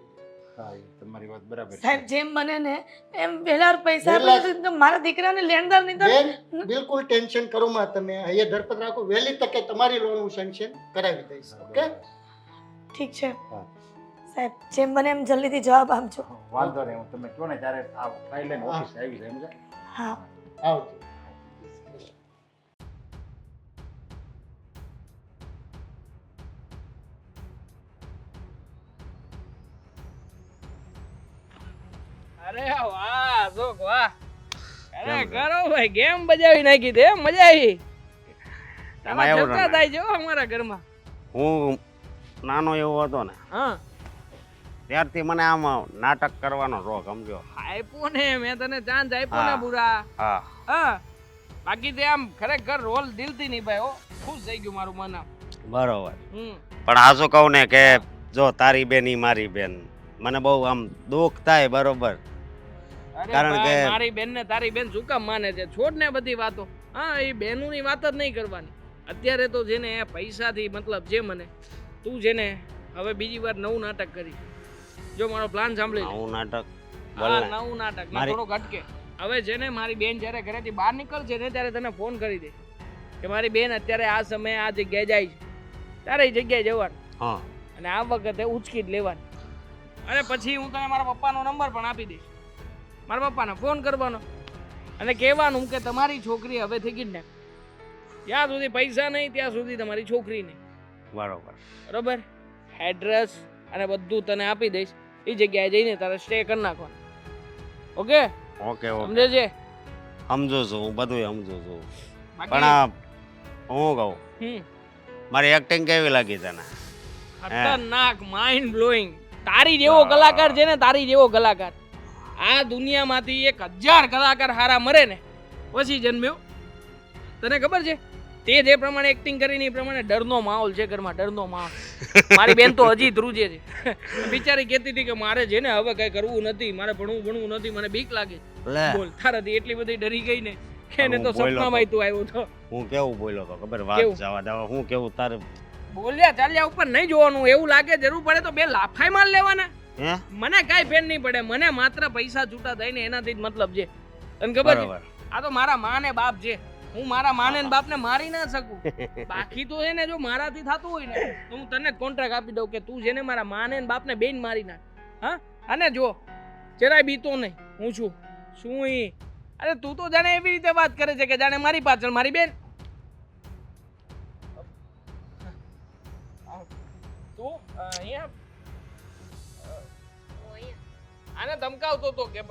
Speaker 4: હા એ તમારી વાત બરાબર છે.
Speaker 2: સાહેબ જેમ બને ને એમ વહેલા પૈસા
Speaker 7: વહેલા
Speaker 2: આપી દો તો મારા દીકરાને લેણદાર નહીં તો
Speaker 7: બેન બિલકુલ ટેન્શન કરો માં, તમે અહીંયા ધરપત રાખો, વહેલી તકે તમારી લોન હું સેન્કશન કરાવી દઈશ. ઓકે
Speaker 2: ઠીક છે
Speaker 4: હા.
Speaker 2: સાહેબ જેમ બને એમ જલ્દીથી જવાબ આપજો.
Speaker 4: વાંધો નહીં, હું તમે કહો ને ત્યારે આ ફાઇલ લઈને ઓફિસે આવી જાય સમજ્યા?
Speaker 2: હા
Speaker 7: આવજો.
Speaker 5: અરે વાહ અશોક વાહ. અરે કરો ભાઈ ગેમ બજાવી નાખી દે મજા આવી.
Speaker 6: એમાં
Speaker 5: તમારા
Speaker 6: એવું
Speaker 5: ચર્ચા
Speaker 6: રમાય.
Speaker 5: થાય છે હો અમારા ઘરમાં.
Speaker 6: હું નાનો એવો હતો ને
Speaker 5: હા
Speaker 6: ત્યારથી મને આમ નાટક કરવાનો શોખ સમજો.
Speaker 5: આપ્યો ને મેં તને ચાન્સ આપ્યો ને
Speaker 6: હા.
Speaker 5: બુરા.
Speaker 6: હા
Speaker 5: હા બાકી તે આમ ખરેખર રોલ દિલથી નિભાયો. ખુશ થઈ ગયું મારું મન આમ.
Speaker 6: બરોબર.
Speaker 5: હમ
Speaker 6: પણ આ શું કહું ને કે જો તારી બેન ઈ મારી બેન, મને બહુ આમ દુઃખ થાય. બરોબર.
Speaker 5: અરે
Speaker 6: કારણ
Speaker 5: ભાઈ,
Speaker 6: કે-
Speaker 5: મારી બેન ને તારી બેન શું કામ માને છે? છોડ ને બધી વાતો. હા એ બહેનોની વાત જ નહીં કરવાની. અત્યારે તો છે ને પૈસાથી મતલબ છે મને. તું છે ને હવે બીજી વાર નવું નાટક કરી. જો મારો પ્લાન સાંભળી લે.
Speaker 6: આવું નાટક બોલ
Speaker 5: હા
Speaker 6: ને.
Speaker 5: નવું નાટક ને
Speaker 6: મારી-
Speaker 5: થોડોક અટકે. હવે છે ને મારી બેન જ્યારે ઘરેથી બહાર નીકળશે ને ત્યારે તને ફોન કરી દે કે મારી બેન અત્યારે આ સમયે આ જગ્યાએ જાય છે, તારે એ જગ્યાએ જવાનું
Speaker 6: હા
Speaker 5: અને આ વખતે ઉચકી જ લેવાની. અને પછી હું તને મારા પપ્પાનો નંબર પણ આપી દઈશ. મારા પપ્પાને ફોન કરવાનો અને કહેવાનું કે તમારી છોકરી હવેથી કિડનેપ. જ્યાં સુધી પૈસા નહીં ત્યાં સુધી તમારી છોકરી નહીં.
Speaker 6: બરોબર.
Speaker 5: બરોબર? એડ્રેસ અને બધું તને આપી દઈશ. એ જગ્યાએ જઈને તારે સ્ટે કરી નાખવાનું. ઓકે
Speaker 6: ઓકે ઓકે
Speaker 5: સમજે છે?
Speaker 6: સમજુ છું, હું બધું સમજુ છું.
Speaker 5: બાકી-
Speaker 6: પણ આ હું કહું
Speaker 5: હમ
Speaker 6: મારી એક્ટિંગ કેવી લાગી તને?
Speaker 5: ખતરનાક માઇન્ડ બ્લોઈંગ. તારી જેવો કલાકાર છે ને, તારી જેવો કલાકાર આ દુનિયામાંથી 1000 કલાકાર હારા મરે ને પછી જન્મ્યો. તને ખબર છે તે જે પ્રમાણે એક્ટિંગ કરીને એ પ્રમાણે ડરનો માહોલ છે ઘરમાં, ડરનો માહોલ. મારી બેન તો હજી ધ્રુજે છે. બિચારી કહેતી હતી કે મારે છે ને હવે કઈ કરવું નથી, મારે ભણવું નથી, મને બીક લાગે.
Speaker 6: લે
Speaker 5: બોલ તારાથી એટલી બધી ડરી ગઈ ને કે એને
Speaker 6: હું
Speaker 5: તો
Speaker 6: બોલ્યો
Speaker 5: સપનામાં તું આવ્યો તો.
Speaker 6: હું કેવું બોલ્યો તો ખબર? વાત
Speaker 5: કેવું?
Speaker 6: જવા દેવા. હું કેવું તારે
Speaker 5: બોલ્યા ચાલ્યા ઉપર નહીં જોવાનું. એવું લાગે જરૂર પડે તો 2 લાફાઈ માર લેવાના.
Speaker 6: હે
Speaker 5: મને કાંઈ ફેર નહીં પડે. મને માત્ર પૈસા છૂટા થાય ને એનાથી જ મતલબ છે. તને ખબર છે
Speaker 6: બરોબર.
Speaker 5: આ તો મારા માં ને બાપ છે. હું મારા માં ને બાપ ને મારી ના શકું. બાકી તો છે ને જો મારાથી થતું હોય ને તો હું તને જ કોન્ટ્રાક્ટ આપી દઉં કે તું છે ને મારા માં ને બાપ ને બેન મારી નાખ. હા અને જો જરાય બીતો નહીં હું છું શું ઈ. અરે તું તો જાણે એવી રીતે વાત કરે છે કે જાણે મારી પાછળ મારી બેન. તું અહીંયા આને ધમકાવતો હતો કે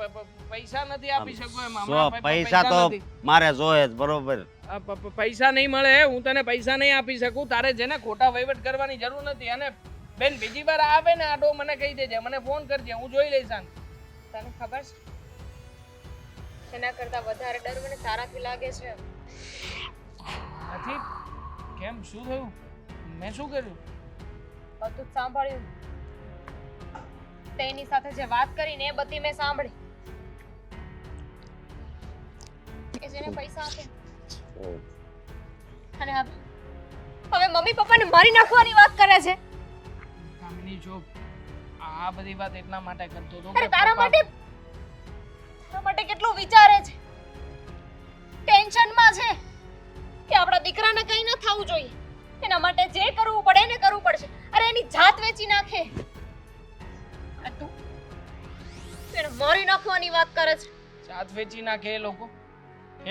Speaker 5: પૈસા નથી આપી શકો એમ. હમણાં
Speaker 6: પૈસા તો
Speaker 5: નથી.
Speaker 6: મારે જોઈએ જ. બરોબર.
Speaker 5: પૈસા નહીં મળે. હું તને પૈસા નહીં આપી શકું. તારે છે ને ખોટા વહીવટ કરવાની જરૂર નથી. અને બેન બીજી વાર આવે ને આડો મને કહી દેજે, મને ફોન કરજે, હું જોઈ લઈશ આને.
Speaker 3: તને ખબર છે એના કરતા વધારે ડર મને તારાથી લાગે છે.
Speaker 5: નથી કેમ? શું થયું? મેં શું કર્યું?
Speaker 3: બધું જ સાંભળ્યું. તેની સાથે જે વાત કરીને એ બધી મેં સાંભળી. કે જેને પૈસા આપે અને હવે મમ્મી પપ્પાને મારી નાખવાની વાત કરે છે.
Speaker 5: કામિની જો આ બધી વાત એટલા માટે કરતો હતો
Speaker 3: અરે
Speaker 5: કે
Speaker 3: તારા
Speaker 5: પપ્પા-
Speaker 3: માટે કેટલું વિચારે છે, ટેન્શનમાં છે કે આપણા દીકરાને કંઈ ન થવું જોઈએ. એના માટે જે કરવું પડે એને કરવું પડશે. અરે એની જાત વેચી નાખે. આ તું એને મારી નાખવાની વાત કરે છે.
Speaker 5: જાત વેચી નાખે એ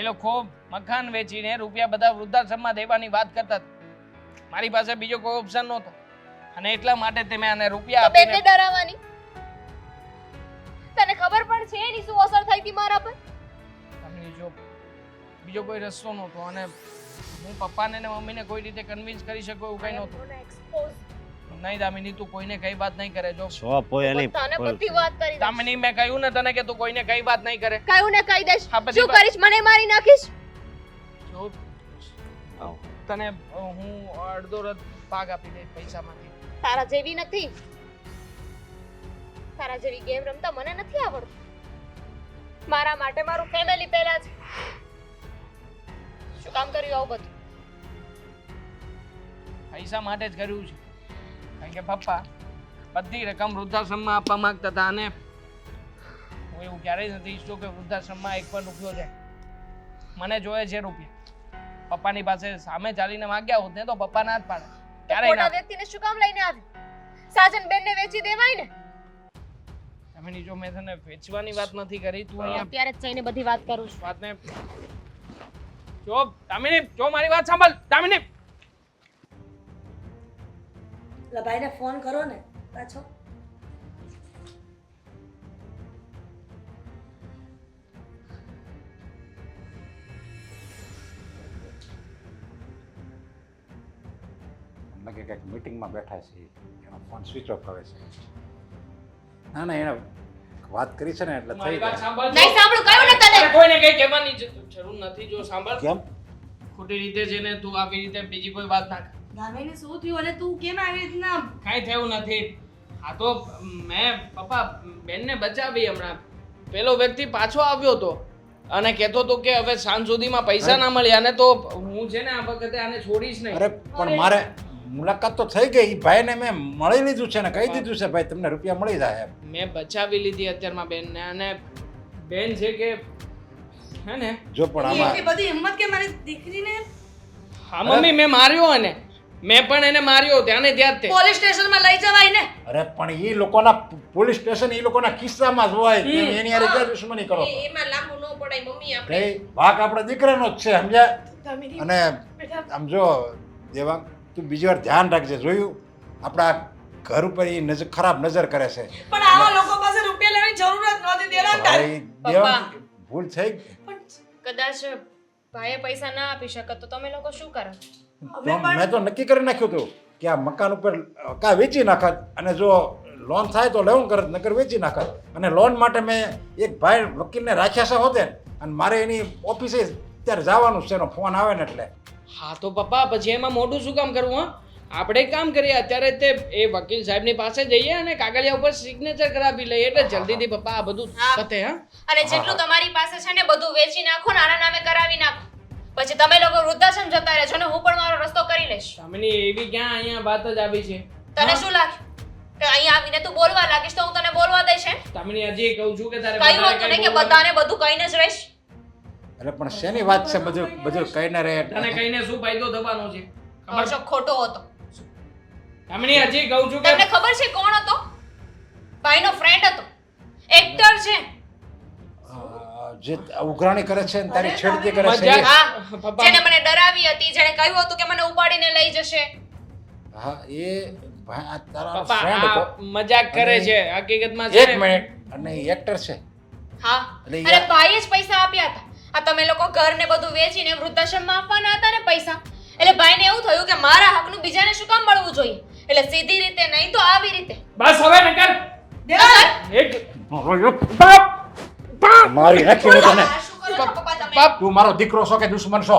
Speaker 5: લોકો મકાન વેચીને રૂપિયા બધા વૃદ્ધાશ્રમમાં દેવાની વાત કરતા હતા. મારી પાસે બીજો કોઈ ઓપ્શન નહોતો અને એટલા માટે તે મેં આને રૂપિયા
Speaker 3: તો બેનને
Speaker 5: આપીને
Speaker 3: ડરાવવાની. તને ખબર પણ છે એની શું અસર થઈ હતી મારા પર?
Speaker 5: કામિની જો બીજો કોઈ રસ્તો નહોતો અને હું પપ્પાને ને મમ્મીને કોઈ રીતે કન્વિન્સ કરી શકું એવું કઈ નહોતું. નહીં દામિની તું કોઈને કઈ વાત નહીં કરે. જો
Speaker 6: શોપ હોય એની
Speaker 3: તને બધી વાત કરી દઈશ.
Speaker 5: દામિની મેં કહ્યું ને તને કે તું કોઈને કઈ વાત નહીં કરે.
Speaker 3: કહ્યું ને કહી દઈશ.
Speaker 5: આ બધી
Speaker 3: શું
Speaker 5: વાત-
Speaker 3: કરીશ? મને મારી નાખીશ?
Speaker 5: જો તને હું અડધો રદ ભાગ આપી દઈશ પૈસામાંથી.
Speaker 3: તારા જેવી નથી. તારા જેવી ગેમ રમતા મને નથી આવડતું. મારા માટે મારું ફેમિલી પહેલા છે. શું કામ કર્યું આવું બધું?
Speaker 5: પૈસા માટે જ કર્યું છે. કારણ કે પપ્પા બધી રકમ વૃદ્ધાશ્રમમાં આપવા માંગતા હતા અને હું એવું ક્યારેય નથી ઈચ્છતો કે વૃદ્ધાશ્રમમાં એક પણ રૂપિયો જાય. મને જોઈએ છે રૂપિયા. પપ્પાની પાસે સામે ચાલીને માંગ્યા હોત ને તો પપ્પા ના જ પાડે. ક્યારેય
Speaker 3: ખોટા
Speaker 5: ના.
Speaker 3: વ્યક્તિને શું કામ લઈને આવી? સાજન બેનને વેચી દેવાય ને.
Speaker 5: તમે જો મેં તને વેચવાની વાત નથી કરી, તું અહીંયા
Speaker 3: અત્યારે જ જઈને બધી વાત કરું છું.
Speaker 5: વાતને જો દામિની, જો મારી વાત સાંભળ દામિની.
Speaker 2: એટલે ભાઈને ફોન કરો ને પાછો.
Speaker 4: લાગે કંઈક મીટિંગમાં બેઠા છે, એનો ફોન સ્વિચ ઓફ આવે છે. ના ના, એને વાત કરી છે ને એટલે થઈ
Speaker 5: મારી વાત
Speaker 4: જાય.
Speaker 5: સાંભળ.
Speaker 3: નહીં સાંભળું કયું ને તને.
Speaker 5: તારે કોઈને કઈ કહેવાની જરૂર નથી. જો સાંભળ,
Speaker 4: કેમ?
Speaker 5: ખોટી રીતે છે ને તું આવી રીતે બીજી કોઈ વાત ના કર.
Speaker 2: દામિની શું થયું અને તું કેમ આવી રીતના?
Speaker 5: કાંઈ થયું નથી. આ તો મેં પપ્પા બેનને બચાવી હમણાં. પેલો વ્યક્તિ પાછો આવ્યો હતો અને કહેતો હતો કે હવે સાંજ સુધીમાં પૈસા ના મળ્યા ને તો હું છે ને આ વખતે આને છોડીશ નહીં.
Speaker 4: અરે પણ મારે મુલાકાત તો થઈ ગઈ. ભાઈને મેં મળી લીધું છે ને કહી દીધું છે ભાઈ તમને રૂપિયા મળી જાય એમ.
Speaker 5: મેં બચાવી લીધી અત્યારમાં બેનને અને બેન છે કે હે ને
Speaker 4: જો પણ આમાં
Speaker 2: એટલી બધી હિંમત કે મારી દીકરીને
Speaker 5: હા મમ્મી મેં માર્યો અને મેં પણ એને માર્યો ત્યાં ને ત્યાં જ તે.
Speaker 2: પોલીસ સ્ટેશનમાં લઈ જવાય ને.
Speaker 4: અરે પણ એ લોકોના પોલીસ સ્ટેશન એ લોકોના કિસ્સામાં જ હોય. તમે એની હારે ક્યાં દુશ્મની કરો છો?
Speaker 1: એમાં લાંબુ ન પડાય મમ્મી આપણે.
Speaker 4: કઈ ભાગ આપણા દીકરાનો જ છે સમજ્યા?
Speaker 2: દામિની
Speaker 4: અને
Speaker 2: બેટા
Speaker 4: આમ જો દેવાંગ, તું બીજી વાર ધ્યાન રાખજે. જોયું આપણા ઘર ઉપર એ નજર ખરાબ નજર કરે છે.
Speaker 2: પણ આવા લોકો પાસે રૂપિયા લેવાની જરૂર જ નહોતી દેવાંગ તારે.
Speaker 4: ભાઈ દેવાંગ ભૂલ થઈ ગઈ.
Speaker 3: કદાચ ભાઈએ પૈસા ના આપી શકે તો તમે લોકો શું કરો?
Speaker 4: તો મેં તો નક્કી કરી નાખ્યું હતું કે આ મકાન ઉપર કાં વેચી નાખત અને જો લોન થાય તો લેવું કરત, નકર વેચી નાખત. અને લોન માટે મેં એક ભાઈ વકીલને રાખ્યા છે હોતે અને મારે એની ઓફિસે ત્યારે જવાનું છે. એનો ફોન આવે ને એટલે
Speaker 5: હા તો પપ્પા પછી એમાં મોટું શું કામ કરવું? હા આપણે એક કામ કરીએ અત્યારે તે એ વકીલ સાહેબની પાસે જઈએ અને કાગળિયા ઉપર સિગ્નેચર કરાવી લઈએ એટલે જલ્દીથી પપ્પા આ બધું પતે. હા
Speaker 3: અને જેટલું તમારી પાસે છે ને બધું વેચી નાખો ને આના નામે કરાવી નાખો. પછી તમે લોકો વૃદ્ધાશ્રમ જતા રહેજો ને હું પણ મારો રસ્તો કરી લઈશ.
Speaker 5: સામેની એવી ક્યાં અહીંયા વાત જ આવી છે?
Speaker 3: તને શું લાગ્યું કે અહીંયા આવીને તું બોલવા લાગીશ તો હું તને બોલવા દઈશ એમ?
Speaker 5: તામણી હજી કહું છું કે તારે
Speaker 3: કહ્યું
Speaker 5: વધારે
Speaker 3: હતું ને
Speaker 5: કંઈ
Speaker 3: કે
Speaker 5: બોલવાનું.
Speaker 3: બધાને બધું કહીને જ રહીશ.
Speaker 4: અરે પણ શેની વાત છે? બધું બધું કહીને રહે
Speaker 5: તને કહીને શું ફાયદો થવાનો છે? ખબર
Speaker 3: હર્ષો ખોટો હતો.
Speaker 5: તામણી હજી કહું છું કે
Speaker 3: તમને ખબર છે કોણ હતો? ભાઈનો ફ્રેન્ડ હતો, એક્ટર છે.
Speaker 4: જે ઉઘરાણી કરે છે ને તારી છેડતી કરે છે
Speaker 5: મજાક.
Speaker 4: એ-
Speaker 3: હા,
Speaker 5: પપ્પા
Speaker 3: જેને મને ડરાવી હતી, જેને કહ્યું હતું કે મને ઉપાડીને લઈ જશે.
Speaker 4: હા એ ભાઈ આ તારા
Speaker 5: પપ્પા
Speaker 4: ફ્રેન્ડ હતો.
Speaker 5: આ મજાક કરે
Speaker 4: અને
Speaker 5: છે હકીકતમાં છે
Speaker 4: એક
Speaker 5: ને.
Speaker 4: મિનિટ. અને એક્ટર છે.
Speaker 3: હા,
Speaker 4: એટલે
Speaker 3: અને ભાઈએ જ પૈસા આપ્યા હતા. આ તમે લોકો ઘર ને બધું વેચીને વૃદ્ધાશ્રમમાં આપવાના હતા ને પૈસા. એટલે ભાઈને એવું થયું કે મારા હકનું બીજાને શું કામ મળવું જોઈએ. એટલે સીધી રીતે નહીં તો આવી રીતે.
Speaker 5: બસ હવે નકર
Speaker 2: દેવાંગ
Speaker 5: એક
Speaker 4: મારી નાખી હું તને.
Speaker 3: આ શું કરો છો પપ્પા તમે?
Speaker 5: પપ
Speaker 4: તું મારો દીકરો છો કે દુશ્મન છો?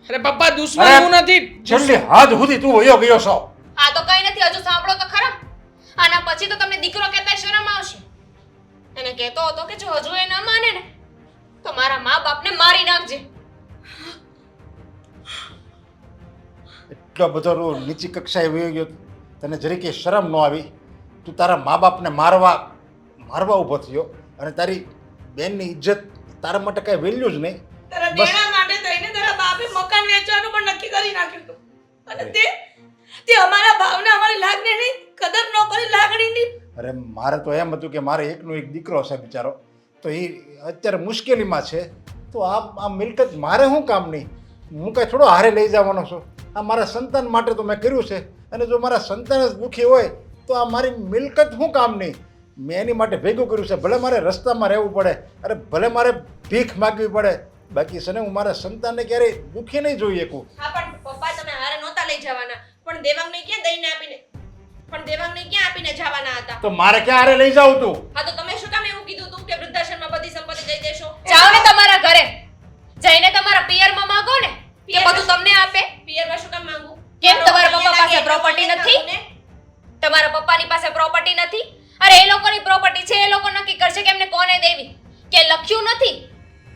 Speaker 5: અરે પપ્પા દુશ્મન
Speaker 4: અરે,
Speaker 5: હું નથી.
Speaker 4: છેલ્લી હદ સુધી તું વયો ગયો છો.
Speaker 3: આ તો કઈ નથી, હજુ સાંભળો તો ખરા. આના પછી તો તમને દીકરો કહેતા શરમ આવશે. એને કહેતો હતો કે જો હજુ એ ન માને ને તો મારા મા બાપને મારી નાખજે.
Speaker 4: એટલો બધો નીચી કક્ષાએ વયો ગયો. તને જરીકે શરમ ન આવી? તું તારા મા બાપને મારવા ઊભો થયો અને તારી બેનની ઇજ્જત તારા માટે કઈ વેલ્યુ જ નહીં.
Speaker 2: તારા
Speaker 4: બસ.
Speaker 2: દેણા માટે થઈને તારા બાપે મકાન વેચવાનું પણ નક્કી કરી નાખ્યું હતું. અને તે અમારા ભાવને, અમારી લાગણીની કદર ન કરી, લાગણીની.
Speaker 4: અરે મારે તો એમ હતું કે મારે એકનો એક દીકરો છે બિચારો, તો એ અત્યારે મુશ્કેલીમાં છે. તો આ મિલકત મારે શું કામ નહીં? હું કાંઈ થોડો હારે લઈ જવાનો છું. આ મારા સંતાન માટે તો મેં કર્યું છે. અને જો મારા સંતાન જ દુઃખી હોય તો આ મારી મિલકત શું કામ નહીં? મેં એની માટે ભેગું કર્યું છે. ભલે મારે રસ્તામાં રહેવું પડે, અરે ભલે મારે ભીખ માગવી પડે, બાકી છે ને હું મારા સંતાનને ક્યારેય દુઃખી નહીં જોઈ શકું.
Speaker 1: હા પણ પપ્પા તમે હારે નહોતા લઈ જવાના, પણ દેવાંગને ક્યાં દઈને આપીને જવાના હતા?
Speaker 4: તો મારે ક્યાં હારે લઈ જાવ તું?
Speaker 1: હા તો તમે શું કામ એવું કીધું તું કે વૃદ્ધાશ્રમમાં બધી સંપત્તિ દઈ દેશો?
Speaker 3: જાઓ ને તમારા ઘરે જઈને તમારા પિયરમાં માંગો ને કે બધું તમને આપે.
Speaker 1: પિયરમાં શું કામ માંગુ?
Speaker 3: કેમ તમારા પપ્પા પાસે
Speaker 1: લાગે
Speaker 3: પ્રોપર્ટી
Speaker 1: એટલે
Speaker 3: નથી?
Speaker 1: ને?
Speaker 3: તમારા પપ્પાની પાસે પ્રોપર્ટી નથી? અરે એ લોકોની પ્રોપર્ટી છે, એ લોકો નક્કી કરશે કે એમને કોને દેવી. કે લખ્યું નથી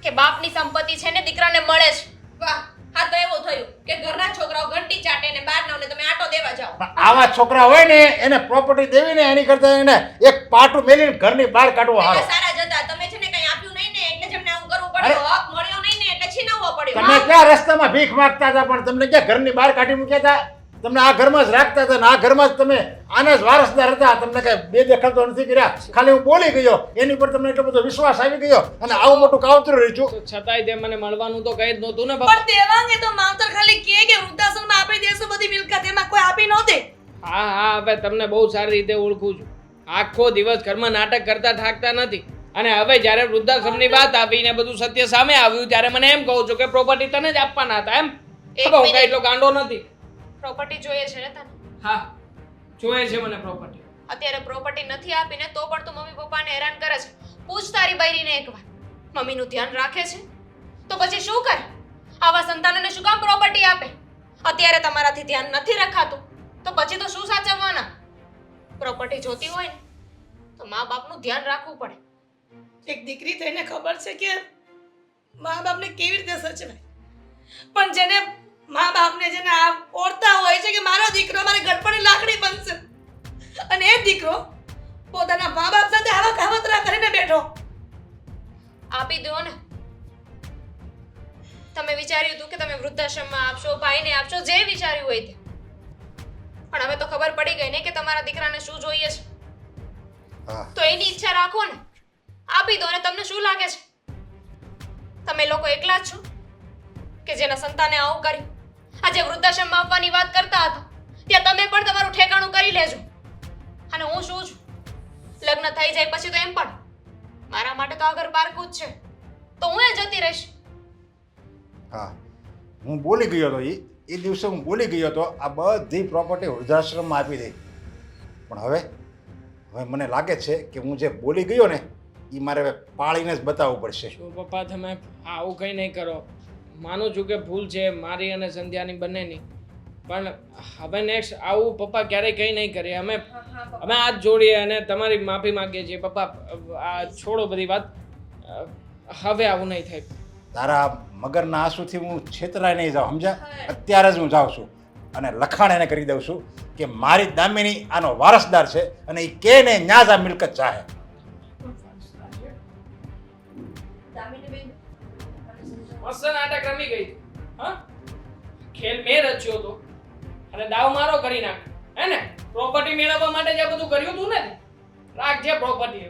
Speaker 3: કે બાપની સંપત્તિ છે ને દીકરાને મળે છે.
Speaker 1: વાહ, હા તો એવું થયું કે ઘરના છોકરાઓ ઘંટી ચાટે ને બહારનો અને તમે આટો દેવા જાઓ
Speaker 4: પણ આવા છોકરા હોય ને એને પ્રોપર્ટી દેવી ને એની કરતા એને એક પાટું મેલીને ઘરની બહાર કાઢવો
Speaker 1: એટલે
Speaker 4: હારો.
Speaker 1: સારા જતા તમે છે ને કઈ આપ્યું નહીં ને એટલે જ અમને આવું કરવું પડ્યું હક મળ્યો નહીં ને એટલે છીનવવો પડ્યો
Speaker 4: તમે ક્યાં રસ્તામાં ભીખ માંગતા હતા પણ તમને ક્યાં ઘરની બહાર કાઢી મૂક્યા હતા? તમને આ ઘરમાં જ રાખતા હતા ને આ ઘરમાં જ તમે આના જ વારસદાર હતા. તમને કઈ બે દેખાતો નથી કર્યા. ખાલી હું બોલી ગયો એની પર તમને એટલો બધો વિશ્વાસ આવી ગયો અને આવું મોટું કાવતરું રહ્યું છું.
Speaker 5: તો છતાંય તે મને મળવાનું તો કઈ જ નહોતું ને પપ્પા.
Speaker 2: પણ દેવાંગે તો માવતર ખાલી કે વૃદ્ધાશ્રમમાં આપી દેશું બધી મિલકત, એમાં કોઈ આપી નહોતી.
Speaker 5: હા હા હવે તમને બહુ સારી રીતે ઓળખું છું. આખો દિવસ ઘરમાં નાટક કરતા થાકતા નથી અને હવે જ્યારે વૃદ્ધાશ્રમની વાત આવી ને બધું સત્ય સામે આવ્યું ત્યારે મને એમ કહું છું કે પ્રોપર્ટી તને જ આપવાના હતા એમ.
Speaker 1: એક
Speaker 5: હવે હું
Speaker 1: મિનિટ.
Speaker 5: કઈ એટલો ગાંડો નથી.
Speaker 3: પ્રોપર્ટી જોઈએ છે ને તને?
Speaker 5: હા જોઈએ છે મને પ્રોપર્ટી.
Speaker 3: અત્યારે પ્રોપર્ટી નથી આપીને તો પણ તું મમ્મી પપ્પાને હેરાન કરે છે. પૂછ તારી બૈરીને એકવાર. મમ્મીનું ધ્યાન રાખે છે તો પછી શું કરે? આવા સંતાનોને શું કામ પ્રોપર્ટી આપે? અત્યારે તમારાથી ધ્યાન નથી રખાતું તો પછી તો શું સાચવવાના? પ્રોપર્ટી જોતી હોય ને તો મા બાપનું ધ્યાન રાખવું પડે.
Speaker 2: એક દીકરી થઈને ખબર છે કે મા બાપને કેવી રીતે સચવાય, પણ જેને મા બાપને જેને આ ઓળતા હોય છે કે મારો દીકરો મારી ગળપણની લાકડી બનશે અને એ દીકરો પોતાના મા બાપ સાથે આવા કાવતરા કરીને બેઠો.
Speaker 3: આપી દો ને. તમે વિચાર્યું હતું કે તમે વૃદ્ધાશ્રમમાં આપશો, ભાઈને આપશો, જે વિચાર્યું હોય તે. પણ હવે તો ખબર પડી ગઈ ને કે તમારા દીકરાને શું જોઈએ છે.
Speaker 4: હા.
Speaker 3: તો એની ઈચ્છા રાખો ને. આપી દો ને. તમને શું લાગે છે તમે લોકો એકલા જ છો કે જેના સંતાને આવું કર્યું? આજે વૃદ્ધાશ્રમમાં આપવાની વાત કરતા હતા ત્યાં તમે પણ તમારું ઠેકાણું કરી લેજો. અને હું શું છું? લગ્ન થઈ જાય પછી તો એમ પણ મારા માટે તો આ ઘર પારકું જ છે, તો હું એ જતી રહીશ.
Speaker 4: હા હું બોલી ગયો હતો એ દિવસે હું બોલી ગયો હતો આ બધી પ્રોપર્ટી વૃદ્ધાશ્રમમાં આપી દઈ. પણ હવે મને લાગે છે કે હું જે બોલી ગયો ને એ મારે હવે પાળીને જ બતાવવું પડશે.
Speaker 5: શું પપ્પા તમે આવું કંઈ નહીં કરો. માનું છું કે ભૂલ છે મારી અને સંધ્યાની બંનેની, પણ હવે નેક્સ્ટ આવું પપ્પા ક્યારેય કંઈ નહીં કરીએ. અમે હાથ જોડીએ અને તમારી માફી માંગીએ છીએ પપ્પા. આ છોડો બધી વાત. હવે આવું નહીં થાય.
Speaker 4: તારા મગરના આંસુથી હું છેતરાય નહીં જાઉં, સમજ્યા? અત્યારે જ હું જાઉં છું અને લખાણ એને કરી દઉં છું કે મારી દામિની આનો વારસદાર છે અને એ કે ને ન્યા જ આ મિલકત ચાહે.
Speaker 5: મસ્ત નાટક રમી ગઈ તું. હા ખેલ મેં રચ્યો હતો અને દાવ મારો કરી નાખ હે ને? પ્રોપર્ટી મેળવવા માટે જે બધું કર્યું તું ને રાખજે પ્રોપર્ટી.